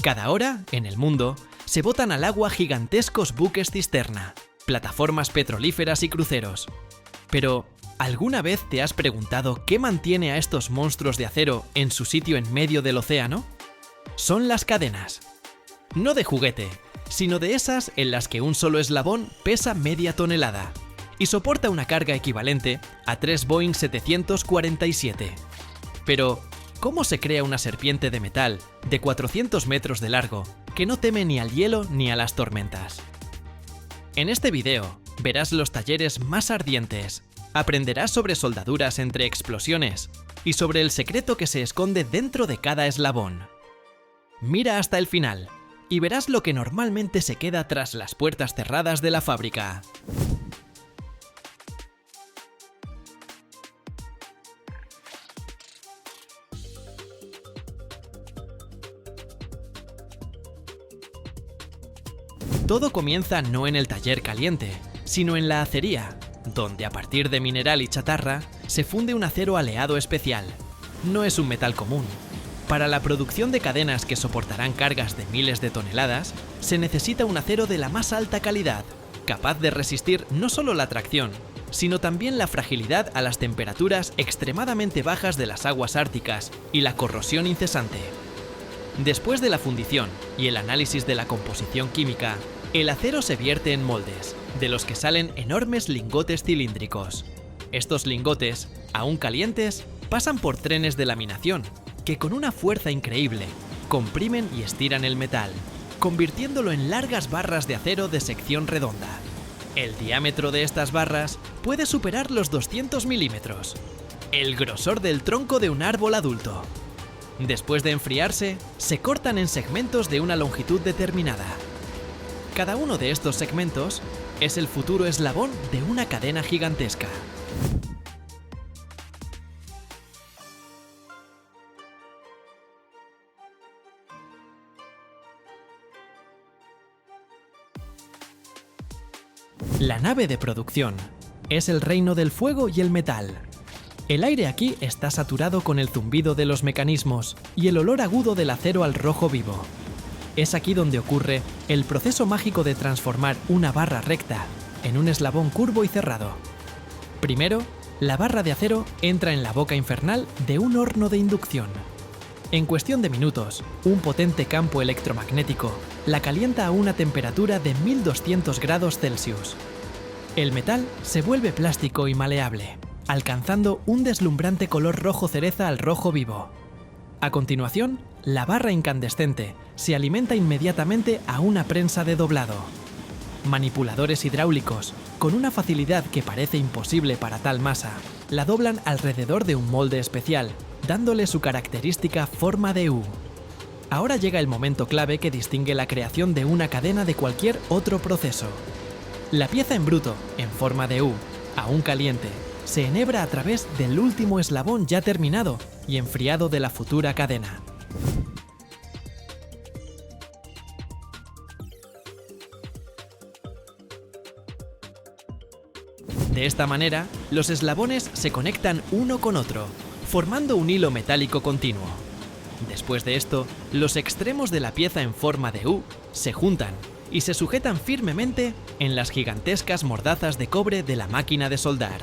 Cada hora, en el mundo, se botan al agua gigantescos buques cisterna, plataformas petrolíferas y cruceros. Pero, ¿alguna vez te has preguntado qué mantiene a estos monstruos de acero en su sitio en medio del océano? Son las cadenas. No de juguete, sino de esas en las que un solo eslabón pesa media tonelada y soporta una carga equivalente a 3 Boeing 747. Pero, ¿cómo se crea una serpiente de metal de 400 metros de largo que no teme ni al hielo ni a las tormentas? En este video verás los talleres más ardientes, aprenderás sobre soldaduras entre explosiones y sobre el secreto que se esconde dentro de cada eslabón. Mira hasta el final y verás lo que normalmente se queda tras las puertas cerradas de la fábrica. Todo comienza no en el taller caliente, sino en la acería, donde a partir de mineral y chatarra se funde un acero aleado especial. No es un metal común. Para la producción de cadenas que soportarán cargas de miles de toneladas, se necesita un acero de la más alta calidad, capaz de resistir no solo la tracción, sino también la fragilidad a las temperaturas extremadamente bajas de las aguas árticas y la corrosión incesante. Después de la fundición y el análisis de la composición química, el acero se vierte en moldes, de los que salen enormes lingotes cilíndricos. Estos lingotes, aún calientes, pasan por trenes de laminación, que con una fuerza increíble, comprimen y estiran el metal, convirtiéndolo en largas barras de acero de sección redonda. El diámetro de estas barras puede superar los 200 milímetros, el grosor del tronco de un árbol adulto. Después de enfriarse, se cortan en segmentos de una longitud determinada. Cada uno de estos segmentos es el futuro eslabón de una cadena gigantesca. La nave de producción es el reino del fuego y el metal. El aire aquí está saturado con el zumbido de los mecanismos y el olor agudo del acero al rojo vivo. Es aquí donde ocurre el proceso mágico de transformar una barra recta en un eslabón curvo y cerrado. Primero, la barra de acero entra en la boca infernal de un horno de inducción. En cuestión de minutos, un potente campo electromagnético la calienta a una temperatura de 1200 grados Celsius. El metal se vuelve plástico y maleable, alcanzando un deslumbrante color rojo cereza al rojo vivo. A continuación, la barra incandescente se alimenta inmediatamente a una prensa de doblado. Manipuladores hidráulicos, con una facilidad que parece imposible para tal masa, la doblan alrededor de un molde especial, dándole su característica forma de U. Ahora llega el momento clave que distingue la creación de una cadena de cualquier otro proceso. La pieza en bruto, en forma de U, aún caliente, se enhebra a través del último eslabón ya terminado y enfriado de la futura cadena. De esta manera, los eslabones se conectan uno con otro, formando un hilo metálico continuo. Después de esto, los extremos de la pieza en forma de U se juntan y se sujetan firmemente en las gigantescas mordazas de cobre de la máquina de soldar.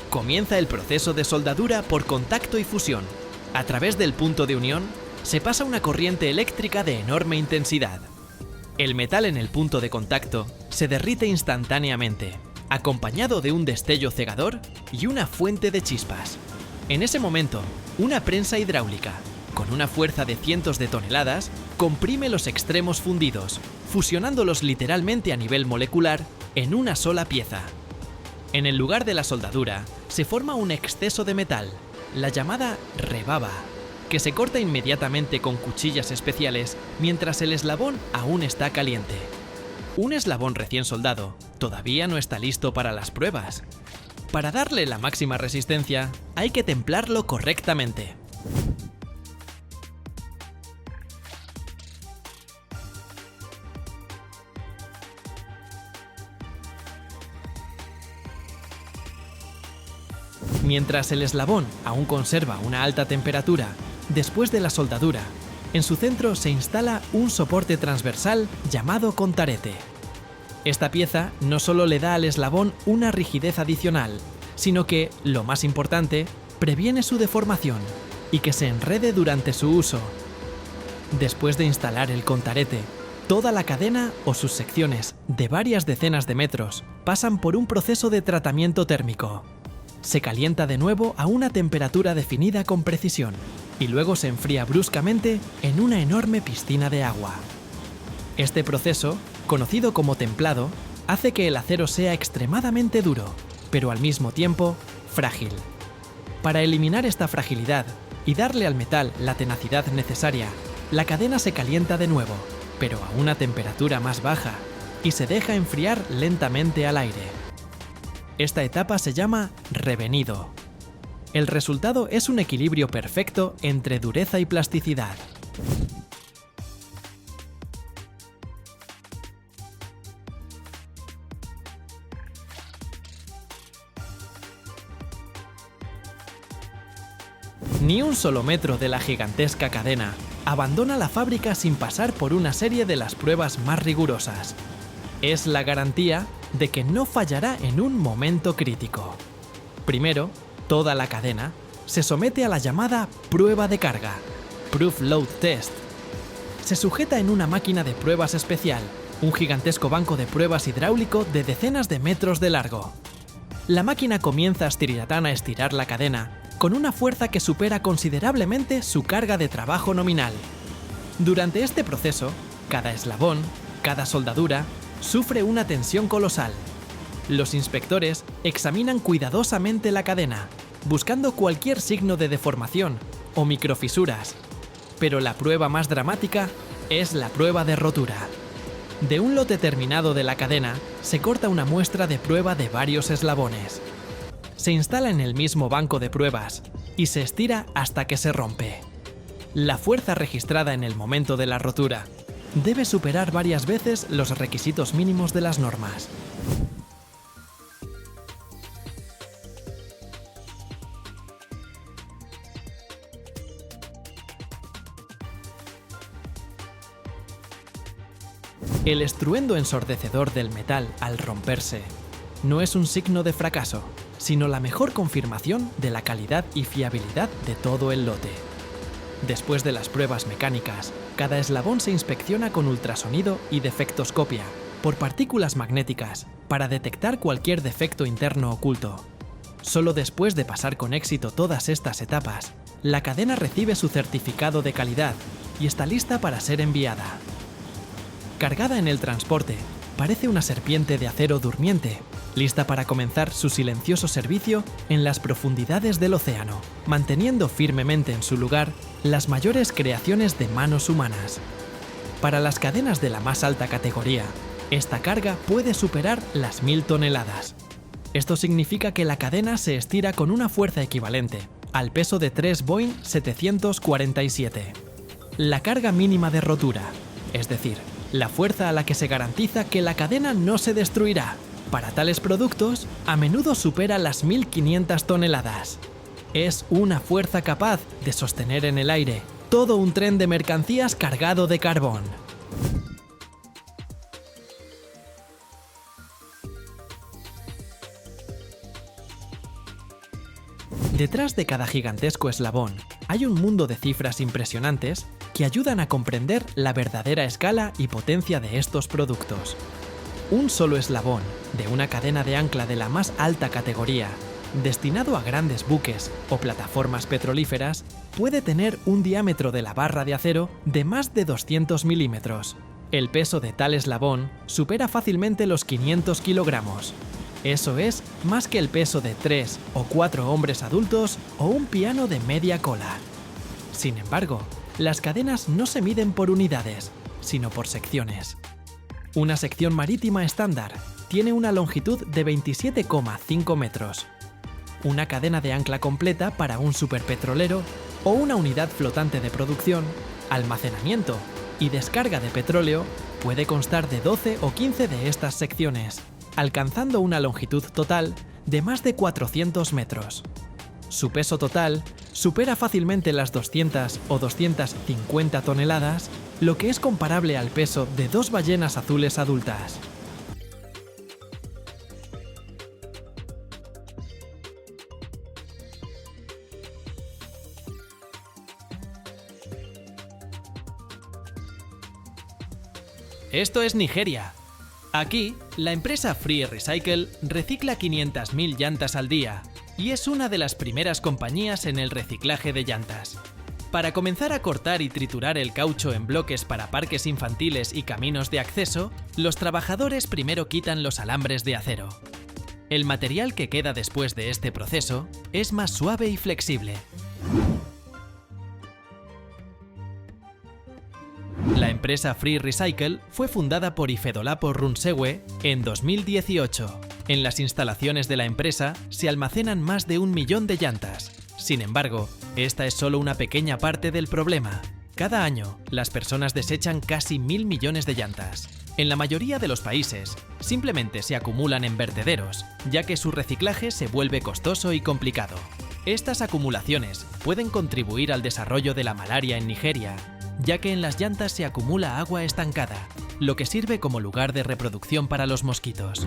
Comienza el proceso de soldadura por contacto y fusión. A través del punto de unión, se pasa una corriente eléctrica de enorme intensidad. El metal en el punto de contacto se derrite instantáneamente, acompañado de un destello cegador y una fuente de chispas. En ese momento, una prensa hidráulica, con una fuerza de cientos de toneladas, comprime los extremos fundidos, fusionándolos literalmente a nivel molecular en una sola pieza. En el lugar de la soldadura, se forma un exceso de metal, la llamada rebaba, que se corta inmediatamente con cuchillas especiales mientras el eslabón aún está caliente. Un eslabón recién soldado todavía no está listo para las pruebas. Para darle la máxima resistencia, hay que templarlo correctamente. Mientras el eslabón aún conserva una alta temperatura, después de la soldadura, En su centro se instala un soporte transversal llamado contarete. Esta pieza no solo le da al eslabón una rigidez adicional, sino que, lo más importante, previene su deformación y que se enrede durante su uso. Después de instalar el contarete, toda la cadena o sus secciones, de varias decenas de metros, pasan por un proceso de tratamiento térmico. Se calienta de nuevo a una temperatura definida con precisión y luego se enfría bruscamente en una enorme piscina de agua. Este proceso, conocido como templado, hace que el acero sea extremadamente duro, pero al mismo tiempo frágil. Para eliminar esta fragilidad y darle al metal la tenacidad necesaria, la cadena se calienta de nuevo, pero a una temperatura más baja, y se deja enfriar lentamente al aire. Esta etapa se llama revenido. El resultado es un equilibrio perfecto entre dureza y plasticidad. Ni un solo metro de la gigantesca cadena abandona la fábrica sin pasar por una serie de las pruebas más rigurosas. Es la garantía de que no fallará en un momento crítico. Primero, toda la cadena se somete a la llamada prueba de carga, Proof Load Test. Se sujeta en una máquina de pruebas especial, un gigantesco banco de pruebas hidráulico de decenas de metros de largo. La máquina comienza a estirar la cadena con una fuerza que supera considerablemente su carga de trabajo nominal. Durante este proceso, cada eslabón, cada soldadura, sufre una tensión colosal. Los inspectores examinan cuidadosamente la cadena, buscando cualquier signo de deformación o microfisuras. Pero la prueba más dramática es la prueba de rotura. De un lote terminado de la cadena, se corta una muestra de prueba de varios eslabones. Se instala en el mismo banco de pruebas y se estira hasta que se rompe. La fuerza registrada en el momento de la rotura debe superar varias veces los requisitos mínimos de las normas. El estruendo ensordecedor del metal al romperse no es un signo de fracaso, sino la mejor confirmación de la calidad y fiabilidad de todo el lote. Después de las pruebas mecánicas, cada eslabón se inspecciona con ultrasonido y defectoscopia, por partículas magnéticas, para detectar cualquier defecto interno oculto. Solo después de pasar con éxito todas estas etapas, la cadena recibe su certificado de calidad y está lista para ser enviada. Cargada en el transporte, parece una serpiente de acero durmiente, lista para comenzar su silencioso servicio en las profundidades del océano, manteniendo firmemente en su lugar las mayores creaciones de manos humanas. Para las cadenas de la más alta categoría, esta carga puede superar las 1000 toneladas. Esto significa que la cadena se estira con una fuerza equivalente al peso de 3 Boeing 747. La carga mínima de rotura, es decir, la fuerza a la que se garantiza que la cadena no se destruirá, para tales productos a menudo supera las 1500 toneladas. Es una fuerza capaz de sostener en el aire todo un tren de mercancías cargado de carbón. Detrás de cada gigantesco eslabón hay un mundo de cifras impresionantes que ayudan a comprender la verdadera escala y potencia de estos productos. Un solo eslabón de una cadena de ancla de la más alta categoría, destinado a grandes buques o plataformas petrolíferas, puede tener un diámetro de la barra de acero de más de 200 milímetros. El peso de tal eslabón supera fácilmente los 500 kilogramos. Eso es más que el peso de 3 o 4 hombres adultos o un piano de media cola. Sin embargo, las cadenas no se miden por unidades, sino por secciones. Una sección marítima estándar tiene una longitud de 27,5 metros. Una cadena de ancla completa para un superpetrolero o una unidad flotante de producción, almacenamiento y descarga de petróleo puede constar de 12 o 15 de estas secciones, alcanzando una longitud total de más de 400 metros. Su peso total supera fácilmente las 200 o 250 toneladas, lo que es comparable al peso de 2 ballenas azules adultas. Esto es Nigeria. Aquí, la empresa Free Recycle recicla 500.000 llantas al día y es una de las primeras compañías en el reciclaje de llantas. Para comenzar a cortar y triturar el caucho en bloques para parques infantiles y caminos de acceso, los trabajadores primero quitan los alambres de acero. El material que queda después de este proceso es más suave y flexible. La empresa Free Recycle fue fundada por Ifedolapo Runsewe en 2018. En las instalaciones de la empresa se almacenan más de 1 millón de llantas. Sin embargo, esta es solo una pequeña parte del problema. Cada año, las personas desechan casi 1.000 millones de llantas. En la mayoría de los países, simplemente se acumulan en vertederos, ya que su reciclaje se vuelve costoso y complicado. Estas acumulaciones pueden contribuir al desarrollo de la malaria en Nigeria, ya que en las llantas se acumula agua estancada, lo que sirve como lugar de reproducción para los mosquitos.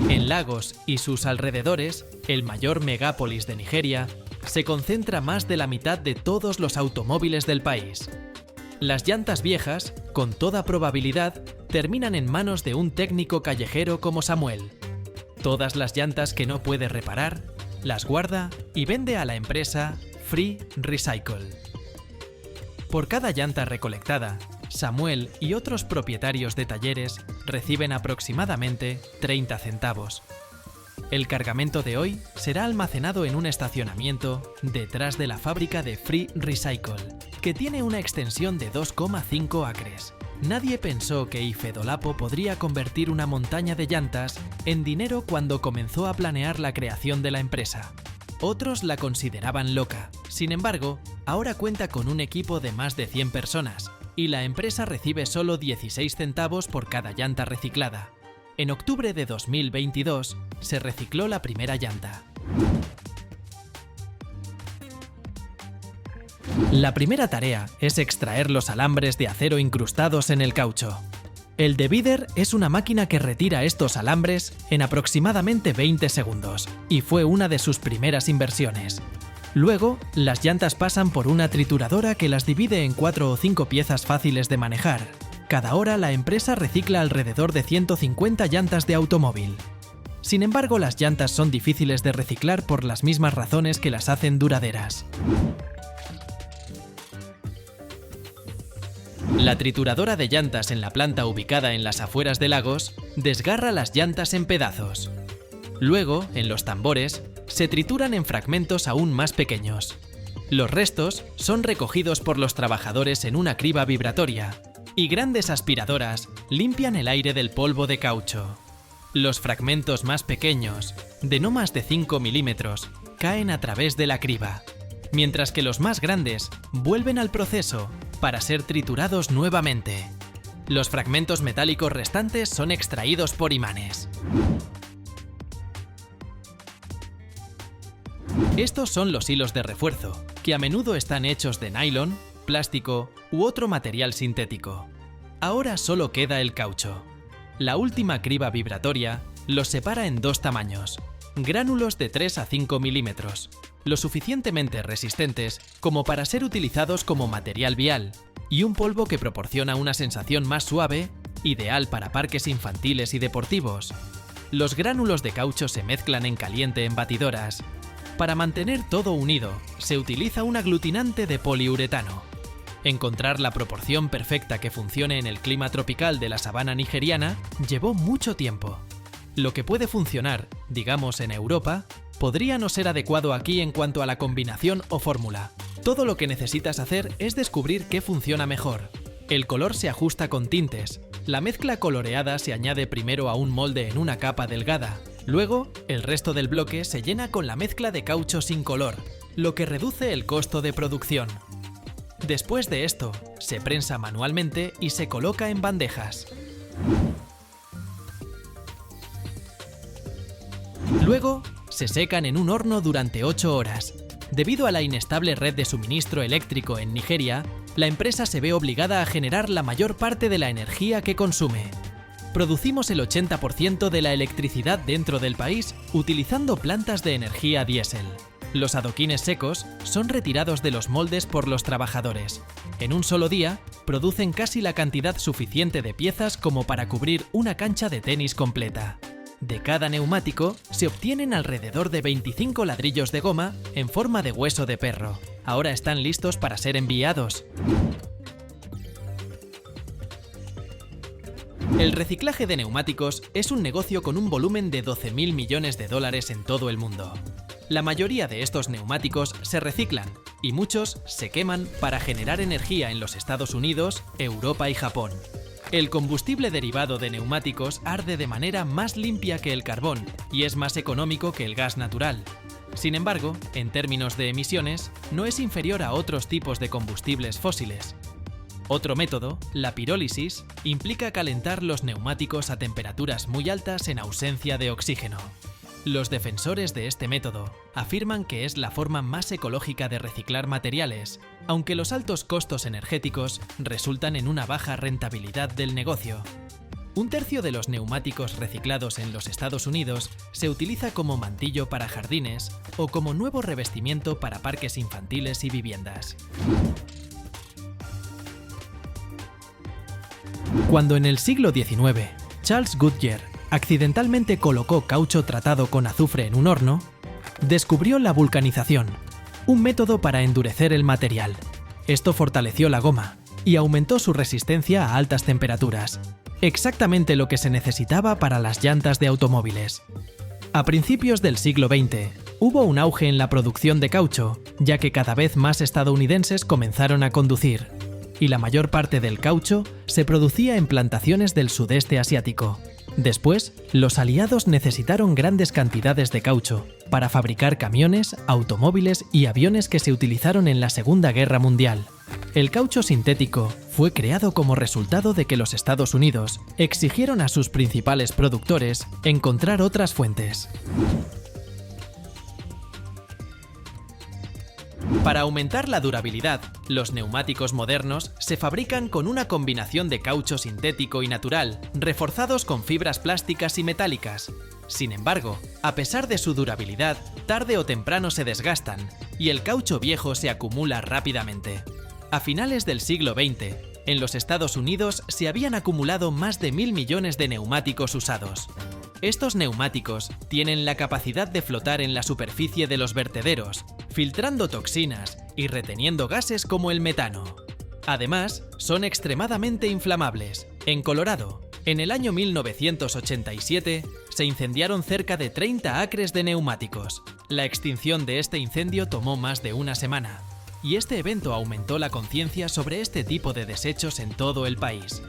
En Lagos y sus alrededores, el mayor megápolis de Nigeria, se concentra más de la mitad de todos los automóviles del país. Las llantas viejas, con toda probabilidad, terminan en manos de un técnico callejero como Samuel. Todas las llantas que no puede reparar, las guarda y vende a la empresa Free Recycle. Por cada llanta recolectada, Samuel y otros propietarios de talleres reciben aproximadamente 30 centavos. El cargamento de hoy será almacenado en un estacionamiento detrás de la fábrica de Free Recycle, que tiene una extensión de 2,5 acres. Nadie pensó que Ifedolapo podría convertir una montaña de llantas en dinero cuando comenzó a planear la creación de la empresa. Otros la consideraban loca. Sin embargo, ahora cuenta con un equipo de más de 100 personas y la empresa recibe solo 16 centavos por cada llanta reciclada. En octubre de 2022 se recicló la primera llanta. La primera tarea es extraer los alambres de acero incrustados en el caucho. El debider es una máquina que retira estos alambres en aproximadamente 20 segundos y fue una de sus primeras inversiones. Luego, las llantas pasan por una trituradora que las divide en 4 o 5 piezas fáciles de manejar. Cada hora la empresa recicla alrededor de 150 llantas de automóvil. Sin embargo, las llantas son difíciles de reciclar por las mismas razones que las hacen duraderas. La trituradora de llantas en la planta ubicada en las afueras de Lagos desgarra las llantas en pedazos. Luego, en los tambores, se trituran en fragmentos aún más pequeños. Los restos son recogidos por los trabajadores en una criba vibratoria y grandes aspiradoras limpian el aire del polvo de caucho. Los fragmentos más pequeños, de no más de 5 milímetros, caen a través de la criba, mientras que los más grandes vuelven al proceso para ser triturados nuevamente. Los fragmentos metálicos restantes son extraídos por imanes. Estos son los hilos de refuerzo, que a menudo están hechos de nylon, plástico u otro material sintético. Ahora solo queda el caucho. La última criba vibratoria los separa en 2 tamaños: gránulos de 3 a 5 milímetros, lo suficientemente resistentes como para ser utilizados como material vial, y un polvo que proporciona una sensación más suave, ideal para parques infantiles y deportivos. Los gránulos de caucho se mezclan en caliente en batidoras. Para mantener todo unido, se utiliza un aglutinante de poliuretano. Encontrar la proporción perfecta que funcione en el clima tropical de la sabana nigeriana llevó mucho tiempo. Lo que puede funcionar, digamos, en Europa, podría no ser adecuado aquí en cuanto a la combinación o fórmula. Todo lo que necesitas hacer es descubrir qué funciona mejor. El color se ajusta con tintes. La mezcla coloreada se añade primero a un molde en una capa delgada. Luego, el resto del bloque se llena con la mezcla de caucho sin color, lo que reduce el costo de producción. Después de esto, se prensa manualmente y se coloca en bandejas. Luego, se secan en un horno durante 8 horas. Debido a la inestable red de suministro eléctrico en Nigeria, la empresa se ve obligada a generar la mayor parte de la energía que consume. Producimos el 80% de la electricidad dentro del país utilizando plantas de energía diésel. Los adoquines secos son retirados de los moldes por los trabajadores. En un solo día, producen casi la cantidad suficiente de piezas como para cubrir una cancha de tenis completa. De cada neumático se obtienen alrededor de 25 ladrillos de goma en forma de hueso de perro. Ahora están listos para ser enviados. El reciclaje de neumáticos es un negocio con un volumen de 12.000 millones de dólares en todo el mundo. La mayoría de estos neumáticos se reciclan y muchos se queman para generar energía en los Estados Unidos, Europa y Japón. El combustible derivado de neumáticos arde de manera más limpia que el carbón y es más económico que el gas natural. Sin embargo, en términos de emisiones, no es inferior a otros tipos de combustibles fósiles. Otro método, la pirólisis, implica calentar los neumáticos a temperaturas muy altas en ausencia de oxígeno. Los defensores de este método afirman que es la forma más ecológica de reciclar materiales, aunque los altos costos energéticos resultan en una baja rentabilidad del negocio. Un tercio de los neumáticos reciclados en los Estados Unidos se utiliza como mantillo para jardines o como nuevo revestimiento para parques infantiles y viviendas. Cuando en el siglo XIX, Charles Goodyear accidentalmente colocó caucho tratado con azufre en un horno, descubrió la vulcanización, un método para endurecer el material. Esto fortaleció la goma y aumentó su resistencia a altas temperaturas, exactamente lo que se necesitaba para las llantas de automóviles. A principios del siglo XX, hubo un auge en la producción de caucho, ya que cada vez más estadounidenses comenzaron a conducir, y la mayor parte del caucho se producía en plantaciones del sudeste asiático. Después, los aliados necesitaron grandes cantidades de caucho para fabricar camiones, automóviles y aviones que se utilizaron en la Segunda Guerra Mundial. El caucho sintético fue creado como resultado de que los Estados Unidos exigieron a sus principales productores encontrar otras fuentes. Para aumentar la durabilidad, los neumáticos modernos se fabrican con una combinación de caucho sintético y natural, reforzados con fibras plásticas y metálicas. Sin embargo, a pesar de su durabilidad, tarde o temprano se desgastan, y el caucho viejo se acumula rápidamente. A finales del siglo XX, en los Estados Unidos se habían acumulado más de 1.000 millones de neumáticos usados. Estos neumáticos tienen la capacidad de flotar en la superficie de los vertederos, filtrando toxinas y reteniendo gases como el metano. Además, son extremadamente inflamables. En Colorado, en el año 1987, se incendiaron cerca de 30 acres de neumáticos. La extinción de este incendio tomó más de una semana, y este evento aumentó la conciencia sobre este tipo de desechos en todo el país.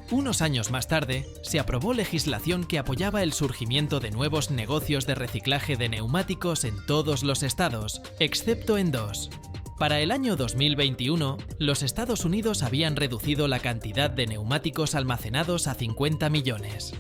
Unos años más tarde, se aprobó legislación que apoyaba el surgimiento de nuevos negocios de reciclaje de neumáticos en todos los estados, excepto en 2. Para el año 2021, los Estados Unidos habían reducido la cantidad de neumáticos almacenados a 50 millones.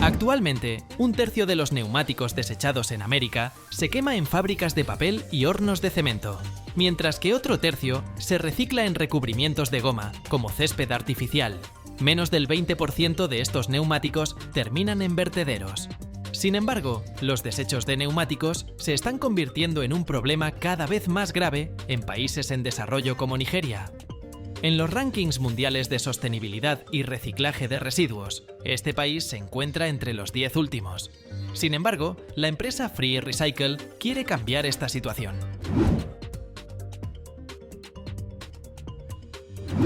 Actualmente, un tercio de los neumáticos desechados en América se quema en fábricas de papel y hornos de cemento, mientras que otro tercio se recicla en recubrimientos de goma, como césped artificial. Menos del 20% de estos neumáticos terminan en vertederos. Sin embargo, los desechos de neumáticos se están convirtiendo en un problema cada vez más grave en países en desarrollo como Nigeria. En los rankings mundiales de sostenibilidad y reciclaje de residuos, este país se encuentra entre los 10 últimos. Sin embargo, la empresa Free Recycle quiere cambiar esta situación.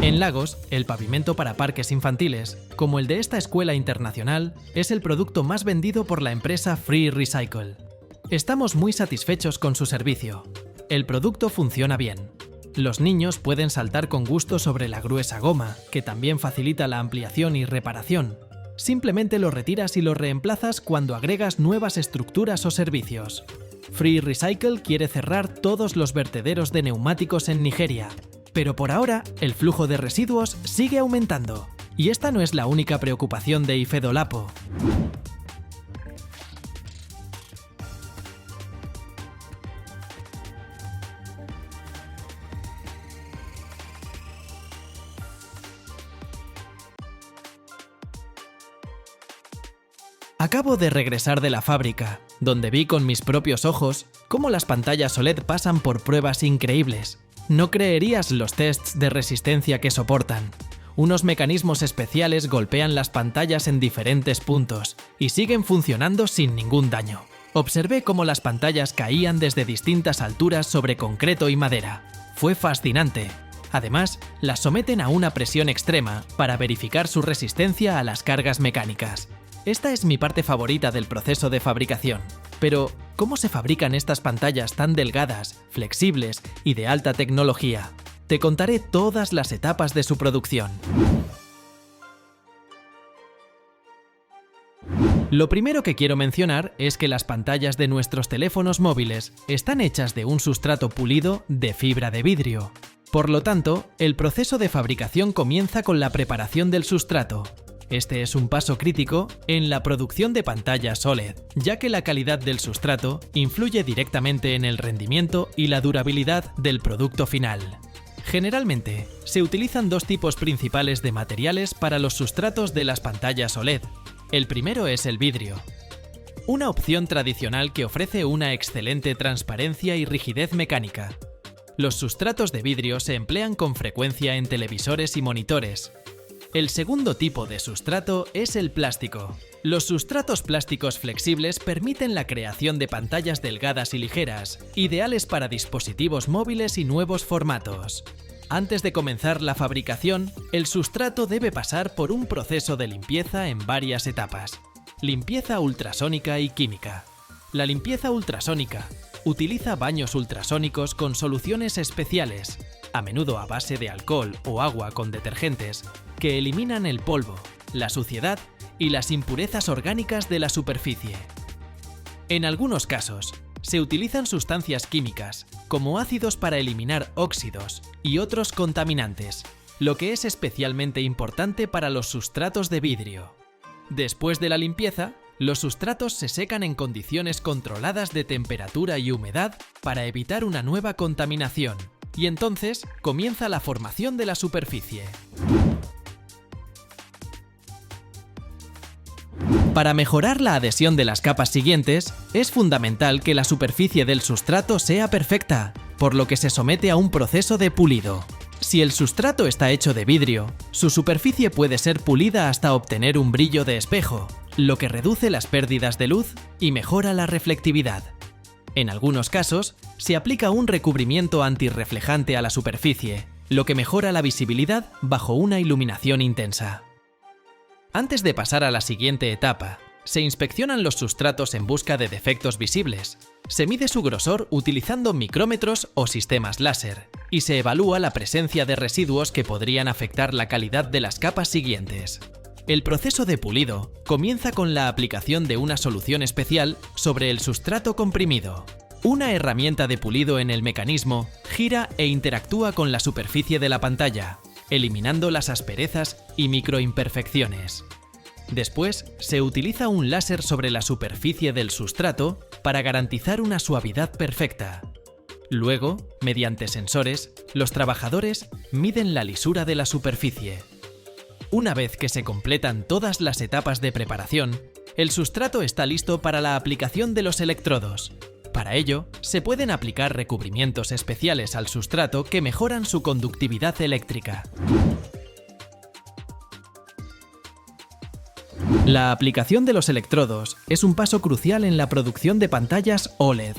En Lagos, el pavimento para parques infantiles, como el de esta escuela internacional, es el producto más vendido por la empresa Free Recycle. Estamos muy satisfechos con su servicio. El producto funciona bien. Los niños pueden saltar con gusto sobre la gruesa goma, que también facilita la ampliación y reparación. Simplemente lo retiras y lo reemplazas cuando agregas nuevas estructuras o servicios. Free Recycle quiere cerrar todos los vertederos de neumáticos en Nigeria, pero por ahora el flujo de residuos sigue aumentando. Y esta no es la única preocupación de Ifedolapo. Acabo de regresar de la fábrica, donde vi con mis propios ojos cómo las pantallas OLED pasan por pruebas increíbles. No creerías los tests de resistencia que soportan. Unos mecanismos especiales golpean las pantallas en diferentes puntos y siguen funcionando sin ningún daño. Observé cómo las pantallas caían desde distintas alturas sobre concreto y madera. Fue fascinante. Además, las someten a una presión extrema para verificar su resistencia a las cargas mecánicas. Esta es mi parte favorita del proceso de fabricación. Pero, ¿cómo se fabrican estas pantallas tan delgadas, flexibles y de alta tecnología? Te contaré todas las etapas de su producción. Lo primero que quiero mencionar es que las pantallas de nuestros teléfonos móviles están hechas de un sustrato pulido de fibra de vidrio. Por lo tanto, el proceso de fabricación comienza con la preparación del sustrato. Este es un paso crítico en la producción de pantallas OLED, ya que la calidad del sustrato influye directamente en el rendimiento y la durabilidad del producto final. Generalmente, se utilizan dos tipos principales de materiales para los sustratos de las pantallas OLED. El primero es el vidrio, una opción tradicional que ofrece una excelente transparencia y rigidez mecánica. Los sustratos de vidrio se emplean con frecuencia en televisores y monitores. El segundo tipo de sustrato es el plástico. Los sustratos plásticos flexibles permiten la creación de pantallas delgadas y ligeras, ideales para dispositivos móviles y nuevos formatos. Antes de comenzar la fabricación, el sustrato debe pasar por un proceso de limpieza en varias etapas. Limpieza ultrasónica y química. La limpieza ultrasónica utiliza baños ultrasónicos con soluciones especiales, a menudo a base de alcohol o agua con detergentes, que eliminan el polvo, la suciedad y las impurezas orgánicas de la superficie. En algunos casos, se utilizan sustancias químicas, como ácidos para eliminar óxidos y otros contaminantes, lo que es especialmente importante para los sustratos de vidrio. Después de la limpieza, los sustratos se secan en condiciones controladas de temperatura y humedad para evitar una nueva contaminación, y entonces comienza la formación de la superficie. Para mejorar la adhesión de las capas siguientes, es fundamental que la superficie del sustrato sea perfecta, por lo que se somete a un proceso de pulido. Si el sustrato está hecho de vidrio, su superficie puede ser pulida hasta obtener un brillo de espejo, lo que reduce las pérdidas de luz y mejora la reflectividad. En algunos casos, se aplica un recubrimiento antirreflejante a la superficie, lo que mejora la visibilidad bajo una iluminación intensa. Antes de pasar a la siguiente etapa, se inspeccionan los sustratos en busca de defectos visibles. Se mide su grosor utilizando micrómetros o sistemas láser, y se evalúa la presencia de residuos que podrían afectar la calidad de las capas siguientes. El proceso de pulido comienza con la aplicación de una solución especial sobre el sustrato comprimido. Una herramienta de pulido en el mecanismo gira e interactúa con la superficie de la pantalla, eliminando las asperezas y microimperfecciones. Después, se utiliza un láser sobre la superficie del sustrato para garantizar una suavidad perfecta. Luego, mediante sensores, los trabajadores miden la lisura de la superficie. Una vez que se completan todas las etapas de preparación, el sustrato está listo para la aplicación de los electrodos. Para ello, se pueden aplicar recubrimientos especiales al sustrato que mejoran su conductividad eléctrica. La aplicación de los electrodos es un paso crucial en la producción de pantallas OLED,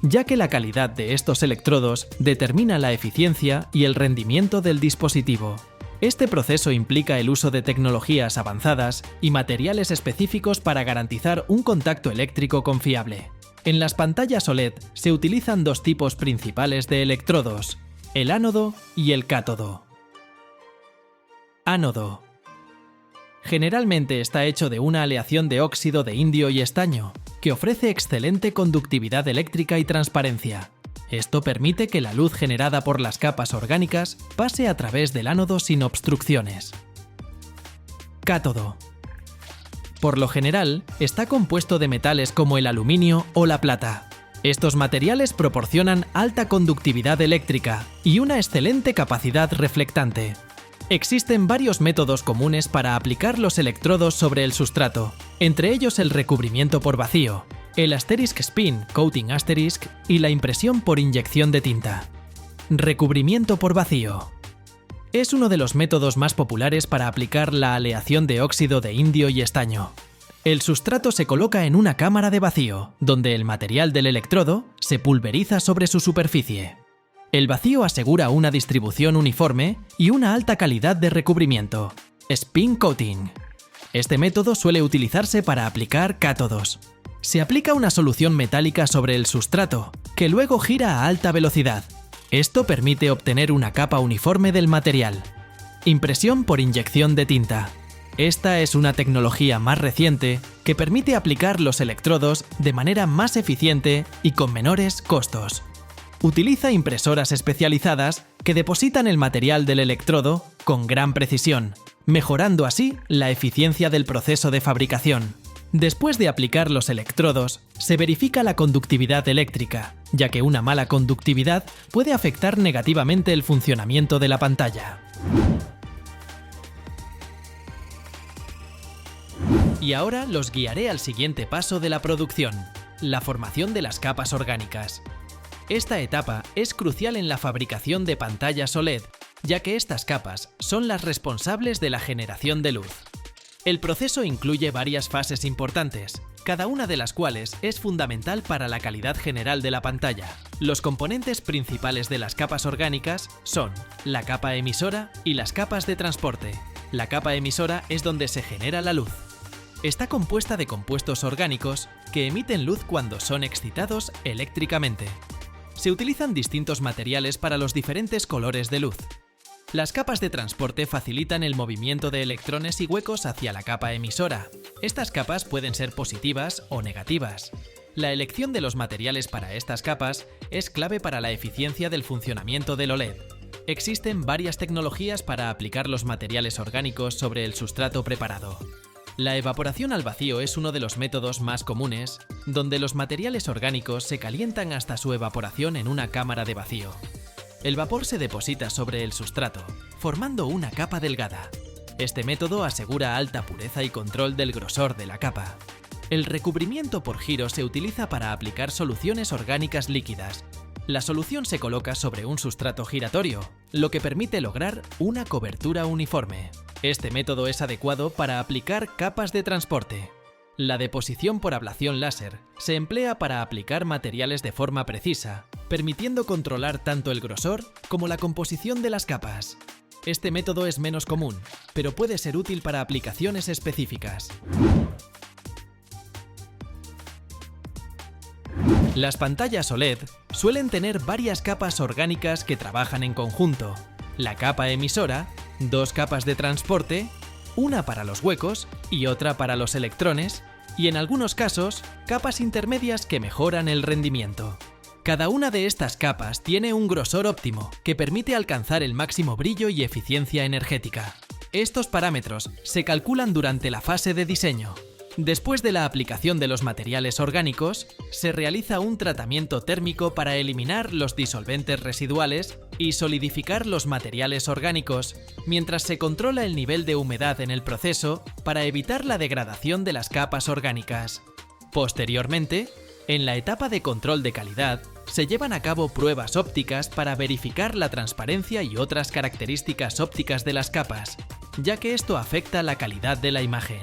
ya que la calidad de estos electrodos determina la eficiencia y el rendimiento del dispositivo. Este proceso implica el uso de tecnologías avanzadas y materiales específicos para garantizar un contacto eléctrico confiable. En las pantallas OLED se utilizan dos tipos principales de electrodos, el ánodo y el cátodo. Ánodo. Generalmente está hecho de una aleación de óxido de indio y estaño, que ofrece excelente conductividad eléctrica y transparencia. Esto permite que la luz generada por las capas orgánicas pase a través del ánodo sin obstrucciones. cátodo. Por lo general, está compuesto de metales como el aluminio o la plata. Estos materiales proporcionan alta conductividad eléctrica y una excelente capacidad reflectante. Existen varios métodos comunes para aplicar los electrodos sobre el sustrato, entre ellos el recubrimiento por vacío, el asterisk spin coating asterisk y la impresión por inyección de tinta. Recubrimiento por vacío. Es uno de los métodos más populares para aplicar la aleación de óxido de indio y estaño. El sustrato se coloca en una cámara de vacío, donde el material del electrodo se pulveriza sobre su superficie. El vacío asegura una distribución uniforme y una alta calidad de recubrimiento. Spin coating. Este método suele utilizarse para aplicar cátodos. Se aplica una solución metálica sobre el sustrato, que luego gira a alta velocidad. Esto permite obtener una capa uniforme del material. Impresión por inyección de tinta. Esta es una tecnología más reciente que permite aplicar los electrodos de manera más eficiente y con menores costos. Utiliza impresoras especializadas que depositan el material del electrodo con gran precisión, mejorando así la eficiencia del proceso de fabricación. Después de aplicar los electrodos, se verifica la conductividad eléctrica, ya que una mala conductividad puede afectar negativamente el funcionamiento de la pantalla. Y ahora los guiaré al siguiente paso de la producción, la formación de las capas orgánicas. Esta etapa es crucial en la fabricación de pantallas OLED, ya que estas capas son las responsables de la generación de luz. El proceso incluye varias fases importantes, cada una de las cuales es fundamental para la calidad general de la pantalla. Los componentes principales de las capas orgánicas son la capa emisora y las capas de transporte. La capa emisora es donde se genera la luz. Está compuesta de compuestos orgánicos que emiten luz cuando son excitados eléctricamente. Se utilizan distintos materiales para los diferentes colores de luz. Las capas de transporte facilitan el movimiento de electrones y huecos hacia la capa emisora. Estas capas pueden ser positivas o negativas. La elección de los materiales para estas capas es clave para la eficiencia del funcionamiento del OLED. Existen varias tecnologías para aplicar los materiales orgánicos sobre el sustrato preparado. La evaporación al vacío es uno de los métodos más comunes, donde los materiales orgánicos se calientan hasta su evaporación en una cámara de vacío. El vapor se deposita sobre el sustrato, formando una capa delgada. Este método asegura alta pureza y control del grosor de la capa. El recubrimiento por giro se utiliza para aplicar soluciones orgánicas líquidas. La solución se coloca sobre un sustrato giratorio, lo que permite lograr una cobertura uniforme. Este método es adecuado para aplicar capas de transporte. La deposición por ablación láser se emplea para aplicar materiales de forma precisa, permitiendo controlar tanto el grosor como la composición de las capas. Este método es menos común, pero puede ser útil para aplicaciones específicas. Las pantallas OLED suelen tener varias capas orgánicas que trabajan en conjunto. La capa emisora, dos capas de transporte, una para los huecos y otra para los electrones, y en algunos casos, capas intermedias que mejoran el rendimiento. Cada una de estas capas tiene un grosor óptimo que permite alcanzar el máximo brillo y eficiencia energética. Estos parámetros se calculan durante la fase de diseño. Después de la aplicación de los materiales orgánicos, se realiza un tratamiento térmico para eliminar los disolventes residuales y solidificar los materiales orgánicos, mientras se controla el nivel de humedad en el proceso para evitar la degradación de las capas orgánicas. Posteriormente, en la etapa de control de calidad, se llevan a cabo pruebas ópticas para verificar la transparencia y otras características ópticas de las capas, ya que esto afecta la calidad de la imagen.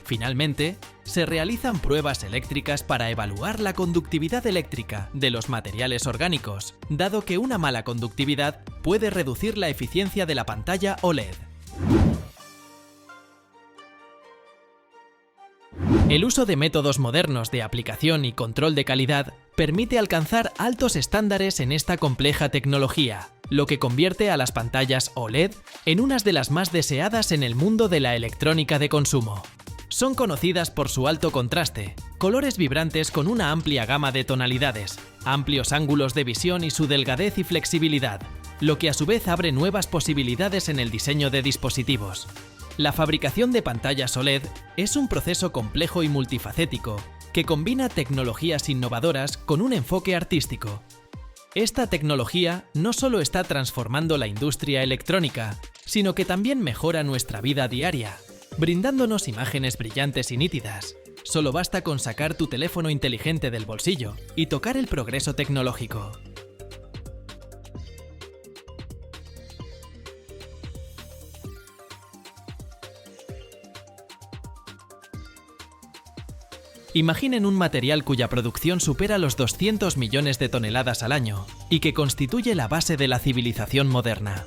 Finalmente, se realizan pruebas eléctricas para evaluar la conductividad eléctrica de los materiales orgánicos, dado que una mala conductividad puede reducir la eficiencia de la pantalla OLED. El uso de métodos modernos de aplicación y control de calidad permite alcanzar altos estándares en esta compleja tecnología, lo que convierte a las pantallas OLED en unas de las más deseadas en el mundo de la electrónica de consumo. Son conocidas por su alto contraste, colores vibrantes con una amplia gama de tonalidades, amplios ángulos de visión y su delgadez y flexibilidad, lo que a su vez abre nuevas posibilidades en el diseño de dispositivos. La fabricación de pantallas OLED es un proceso complejo y multifacético que combina tecnologías innovadoras con un enfoque artístico. Esta tecnología no solo está transformando la industria electrónica, sino que también mejora nuestra vida diaria, brindándonos imágenes brillantes y nítidas. Solo basta con sacar tu teléfono inteligente del bolsillo y tocar el progreso tecnológico. Imaginen un material cuya producción supera los 200 millones de toneladas al año y que constituye la base de la civilización moderna.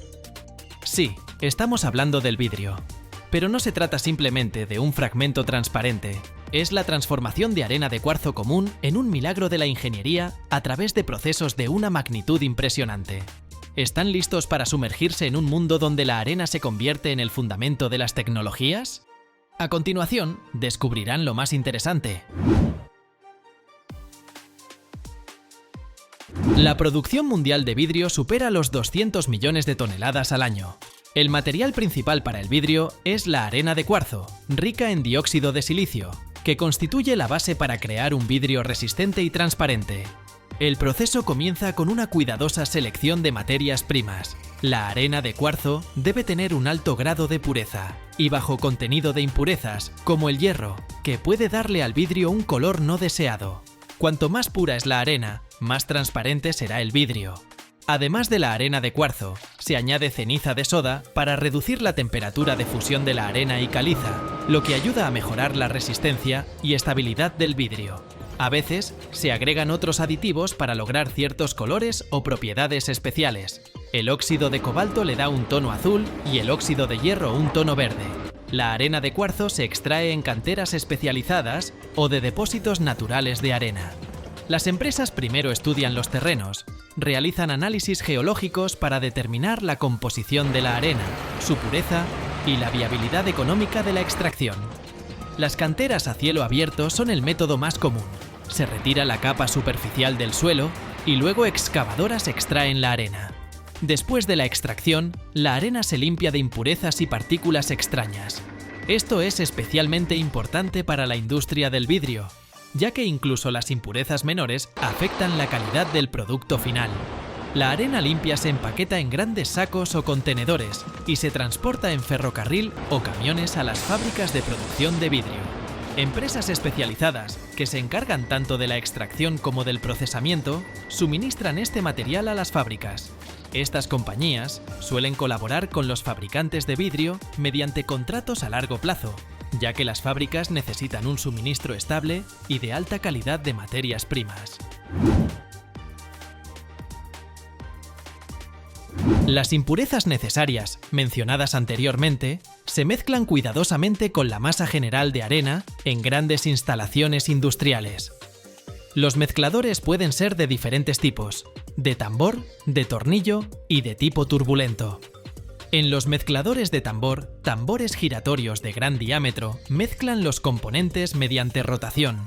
Sí, estamos hablando del vidrio. Pero no se trata simplemente de un fragmento transparente. Es la transformación de arena de cuarzo común en un milagro de la ingeniería a través de procesos de una magnitud impresionante. ¿Están listos para sumergirse en un mundo donde la arena se convierte en el fundamento de las tecnologías? A continuación, descubrirán lo más interesante. La producción mundial de vidrio supera los 200 millones de toneladas al año. El material principal para el vidrio es la arena de cuarzo, rica en dióxido de silicio, que constituye la base para crear un vidrio resistente y transparente. El proceso comienza con una cuidadosa selección de materias primas. La arena de cuarzo debe tener un alto grado de pureza y bajo contenido de impurezas, como el hierro, que puede darle al vidrio un color no deseado. Cuanto más pura es la arena, más transparente será el vidrio. Además de la arena de cuarzo, se añade ceniza de soda para reducir la temperatura de fusión de la arena y caliza, lo que ayuda a mejorar la resistencia y estabilidad del vidrio. A veces, se agregan otros aditivos para lograr ciertos colores o propiedades especiales. El óxido de cobalto le da un tono azul y el óxido de hierro un tono verde. La arena de cuarzo se extrae en canteras especializadas o de depósitos naturales de arena. Las empresas primero estudian los terrenos, realizan análisis geológicos para determinar la composición de la arena, su pureza y la viabilidad económica de la extracción. Las canteras a cielo abierto son el método más común. Se retira la capa superficial del suelo y luego excavadoras extraen la arena. Después de la extracción, la arena se limpia de impurezas y partículas extrañas. Esto es especialmente importante para la industria del vidrio, ya que incluso las impurezas menores afectan la calidad del producto final. La arena limpia se empaqueta en grandes sacos o contenedores y se transporta en ferrocarril o camiones a las fábricas de producción de vidrio. Empresas especializadas, que se encargan tanto de la extracción como del procesamiento, suministran este material a las fábricas. Estas compañías suelen colaborar con los fabricantes de vidrio mediante contratos a largo plazo, ya que las fábricas necesitan un suministro estable y de alta calidad de materias primas. Las impurezas necesarias, mencionadas anteriormente, se mezclan cuidadosamente con la masa general de arena en grandes instalaciones industriales. Los mezcladores pueden ser de diferentes tipos: de tambor, de tornillo y de tipo turbulento. En los mezcladores de tambor, tambores giratorios de gran diámetro mezclan los componentes mediante rotación.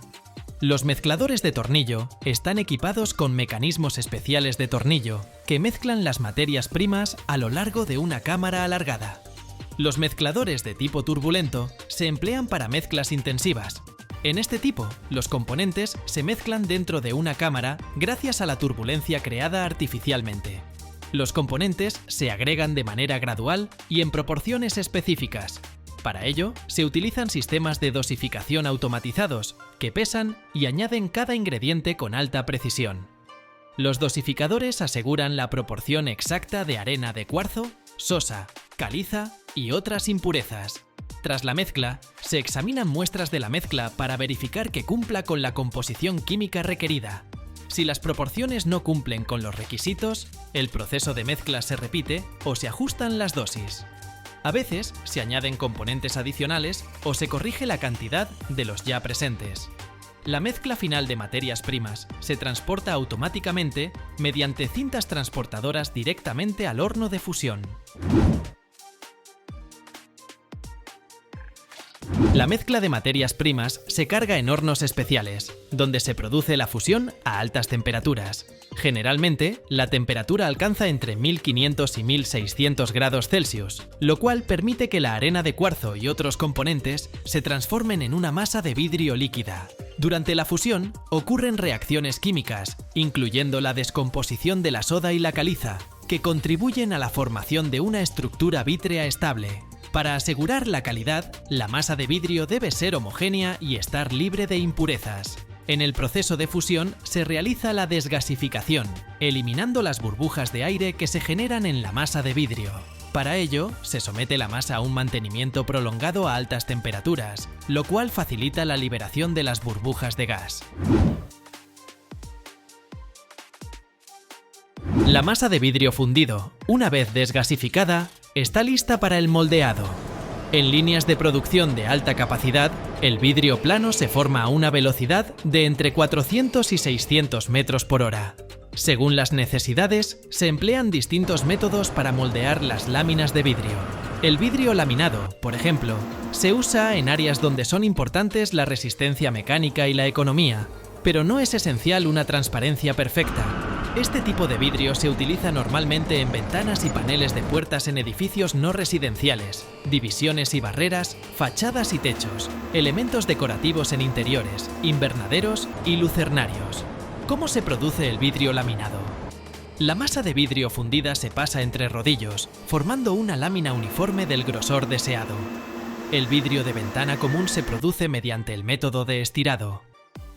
Los mezcladores de tornillo están equipados con mecanismos especiales de tornillo que mezclan las materias primas a lo largo de una cámara alargada. Los mezcladores de tipo turbulento se emplean para mezclas intensivas. En este tipo, los componentes se mezclan dentro de una cámara gracias a la turbulencia creada artificialmente. Los componentes se agregan de manera gradual y en proporciones específicas. Para ello, se utilizan sistemas de dosificación automatizados que pesan y añaden cada ingrediente con alta precisión. Los dosificadores aseguran la proporción exacta de arena de cuarzo, sosa, caliza y otras impurezas. Tras la mezcla, se examinan muestras de la mezcla para verificar que cumpla con la composición química requerida. Si las proporciones no cumplen con los requisitos, el proceso de mezcla se repite o se ajustan las dosis. A veces se añaden componentes adicionales o se corrige la cantidad de los ya presentes. La mezcla final de materias primas se transporta automáticamente mediante cintas transportadoras directamente al horno de fusión. La mezcla de materias primas se carga en hornos especiales, donde se produce la fusión a altas temperaturas. Generalmente, la temperatura alcanza entre 1500 y 1600 grados Celsius, lo cual permite que la arena de cuarzo y otros componentes se transformen en una masa de vidrio líquida. Durante la fusión, ocurren reacciones químicas, incluyendo la descomposición de la soda y la caliza, que contribuyen a la formación de una estructura vítrea estable. Para asegurar la calidad, la masa de vidrio debe ser homogénea y estar libre de impurezas. En el proceso de fusión se realiza la desgasificación, eliminando las burbujas de aire que se generan en la masa de vidrio. Para ello, se somete la masa a un mantenimiento prolongado a altas temperaturas, lo cual facilita la liberación de las burbujas de gas. La masa de vidrio fundido, una vez desgasificada, está lista para el moldeado. En líneas de producción de alta capacidad, el vidrio plano se forma a una velocidad de entre 400 y 600 metros por hora. Según las necesidades, se emplean distintos métodos para moldear las láminas de vidrio. El vidrio laminado, por ejemplo, se usa en áreas donde son importantes la resistencia mecánica y la economía, pero no es esencial una transparencia perfecta. Este tipo de vidrio se utiliza normalmente en ventanas y paneles de puertas en edificios no residenciales, divisiones y barreras, fachadas y techos, elementos decorativos en interiores, invernaderos y lucernarios. ¿Cómo se produce el vidrio laminado? La masa de vidrio fundida se pasa entre rodillos, formando una lámina uniforme del grosor deseado. El vidrio de ventana común se produce mediante el método de estirado.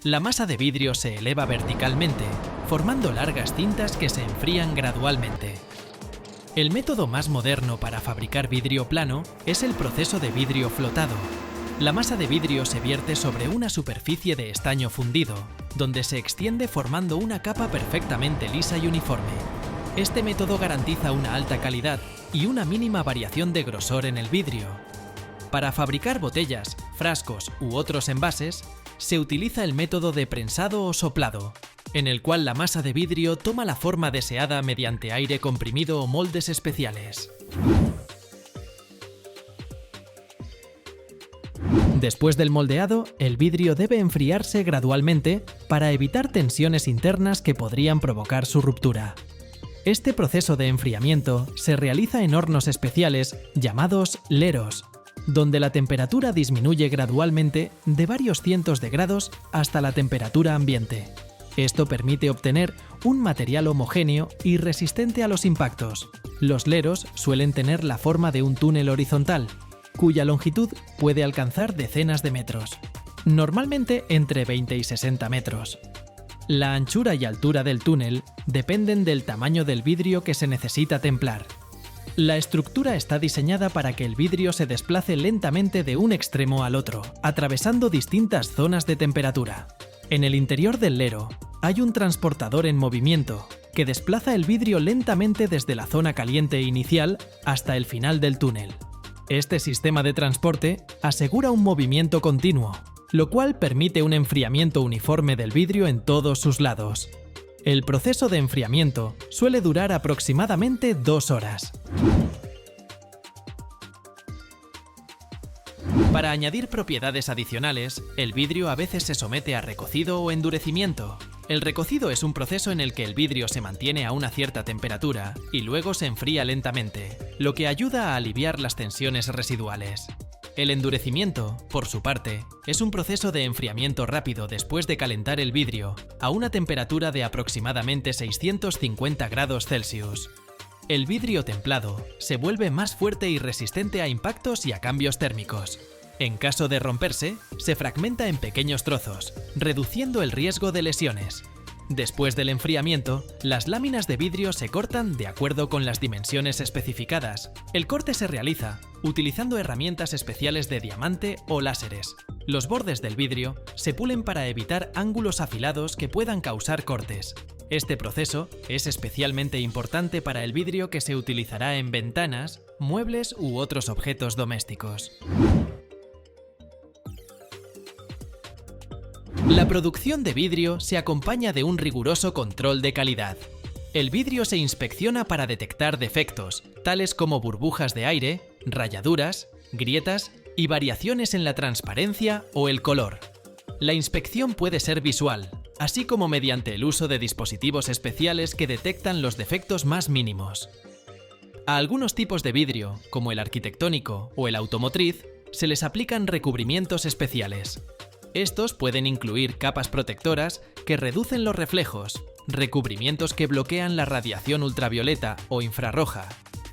La masa de vidrio se eleva verticalmente, formando largas cintas que se enfrían gradualmente. El método más moderno para fabricar vidrio plano es el proceso de vidrio flotado. La masa de vidrio se vierte sobre una superficie de estaño fundido, donde se extiende formando una capa perfectamente lisa y uniforme. Este método garantiza una alta calidad y una mínima variación de grosor en el vidrio. Para fabricar botellas, frascos u otros envases, se utiliza el método de prensado o soplado, en el cual la masa de vidrio toma la forma deseada mediante aire comprimido o moldes especiales. Después del moldeado, el vidrio debe enfriarse gradualmente para evitar tensiones internas que podrían provocar su ruptura. Este proceso de enfriamiento se realiza en hornos especiales llamados leros, donde la temperatura disminuye gradualmente de varios cientos de grados hasta la temperatura ambiente. Esto permite obtener un material homogéneo y resistente a los impactos. Los leros suelen tener la forma de un túnel horizontal, cuya longitud puede alcanzar decenas de metros, normalmente entre 20 y 60 metros. La anchura y altura del túnel dependen del tamaño del vidrio que se necesita templar. La estructura está diseñada para que el vidrio se desplace lentamente de un extremo al otro, atravesando distintas zonas de temperatura. En el interior del lero hay un transportador en movimiento que desplaza el vidrio lentamente desde la zona caliente inicial hasta el final del túnel. Este sistema de transporte asegura un movimiento continuo, lo cual permite un enfriamiento uniforme del vidrio en todos sus lados. El proceso de enfriamiento suele durar aproximadamente 2 horas. Para añadir propiedades adicionales, el vidrio a veces se somete a recocido o endurecimiento. El recocido es un proceso en el que el vidrio se mantiene a una cierta temperatura y luego se enfría lentamente, lo que ayuda a aliviar las tensiones residuales. El endurecimiento, por su parte, es un proceso de enfriamiento rápido después de calentar el vidrio a una temperatura de aproximadamente 650 grados Celsius. El vidrio templado se vuelve más fuerte y resistente a impactos y a cambios térmicos. En caso de romperse, se fragmenta en pequeños trozos, reduciendo el riesgo de lesiones. Después del enfriamiento, las láminas de vidrio se cortan de acuerdo con las dimensiones especificadas. El corte se realiza utilizando herramientas especiales de diamante o láseres. Los bordes del vidrio se pulen para evitar ángulos afilados que puedan causar cortes. Este proceso es especialmente importante para el vidrio que se utilizará en ventanas, muebles u otros objetos domésticos. La producción de vidrio se acompaña de un riguroso control de calidad. El vidrio se inspecciona para detectar defectos, tales como burbujas de aire, rayaduras, grietas y variaciones en la transparencia o el color. La inspección puede ser visual, así como mediante el uso de dispositivos especiales que detectan los defectos más mínimos. A algunos tipos de vidrio, como el arquitectónico o el automotriz, se les aplican recubrimientos especiales. Estos pueden incluir capas protectoras que reducen los reflejos, recubrimientos que bloquean la radiación ultravioleta o infrarroja,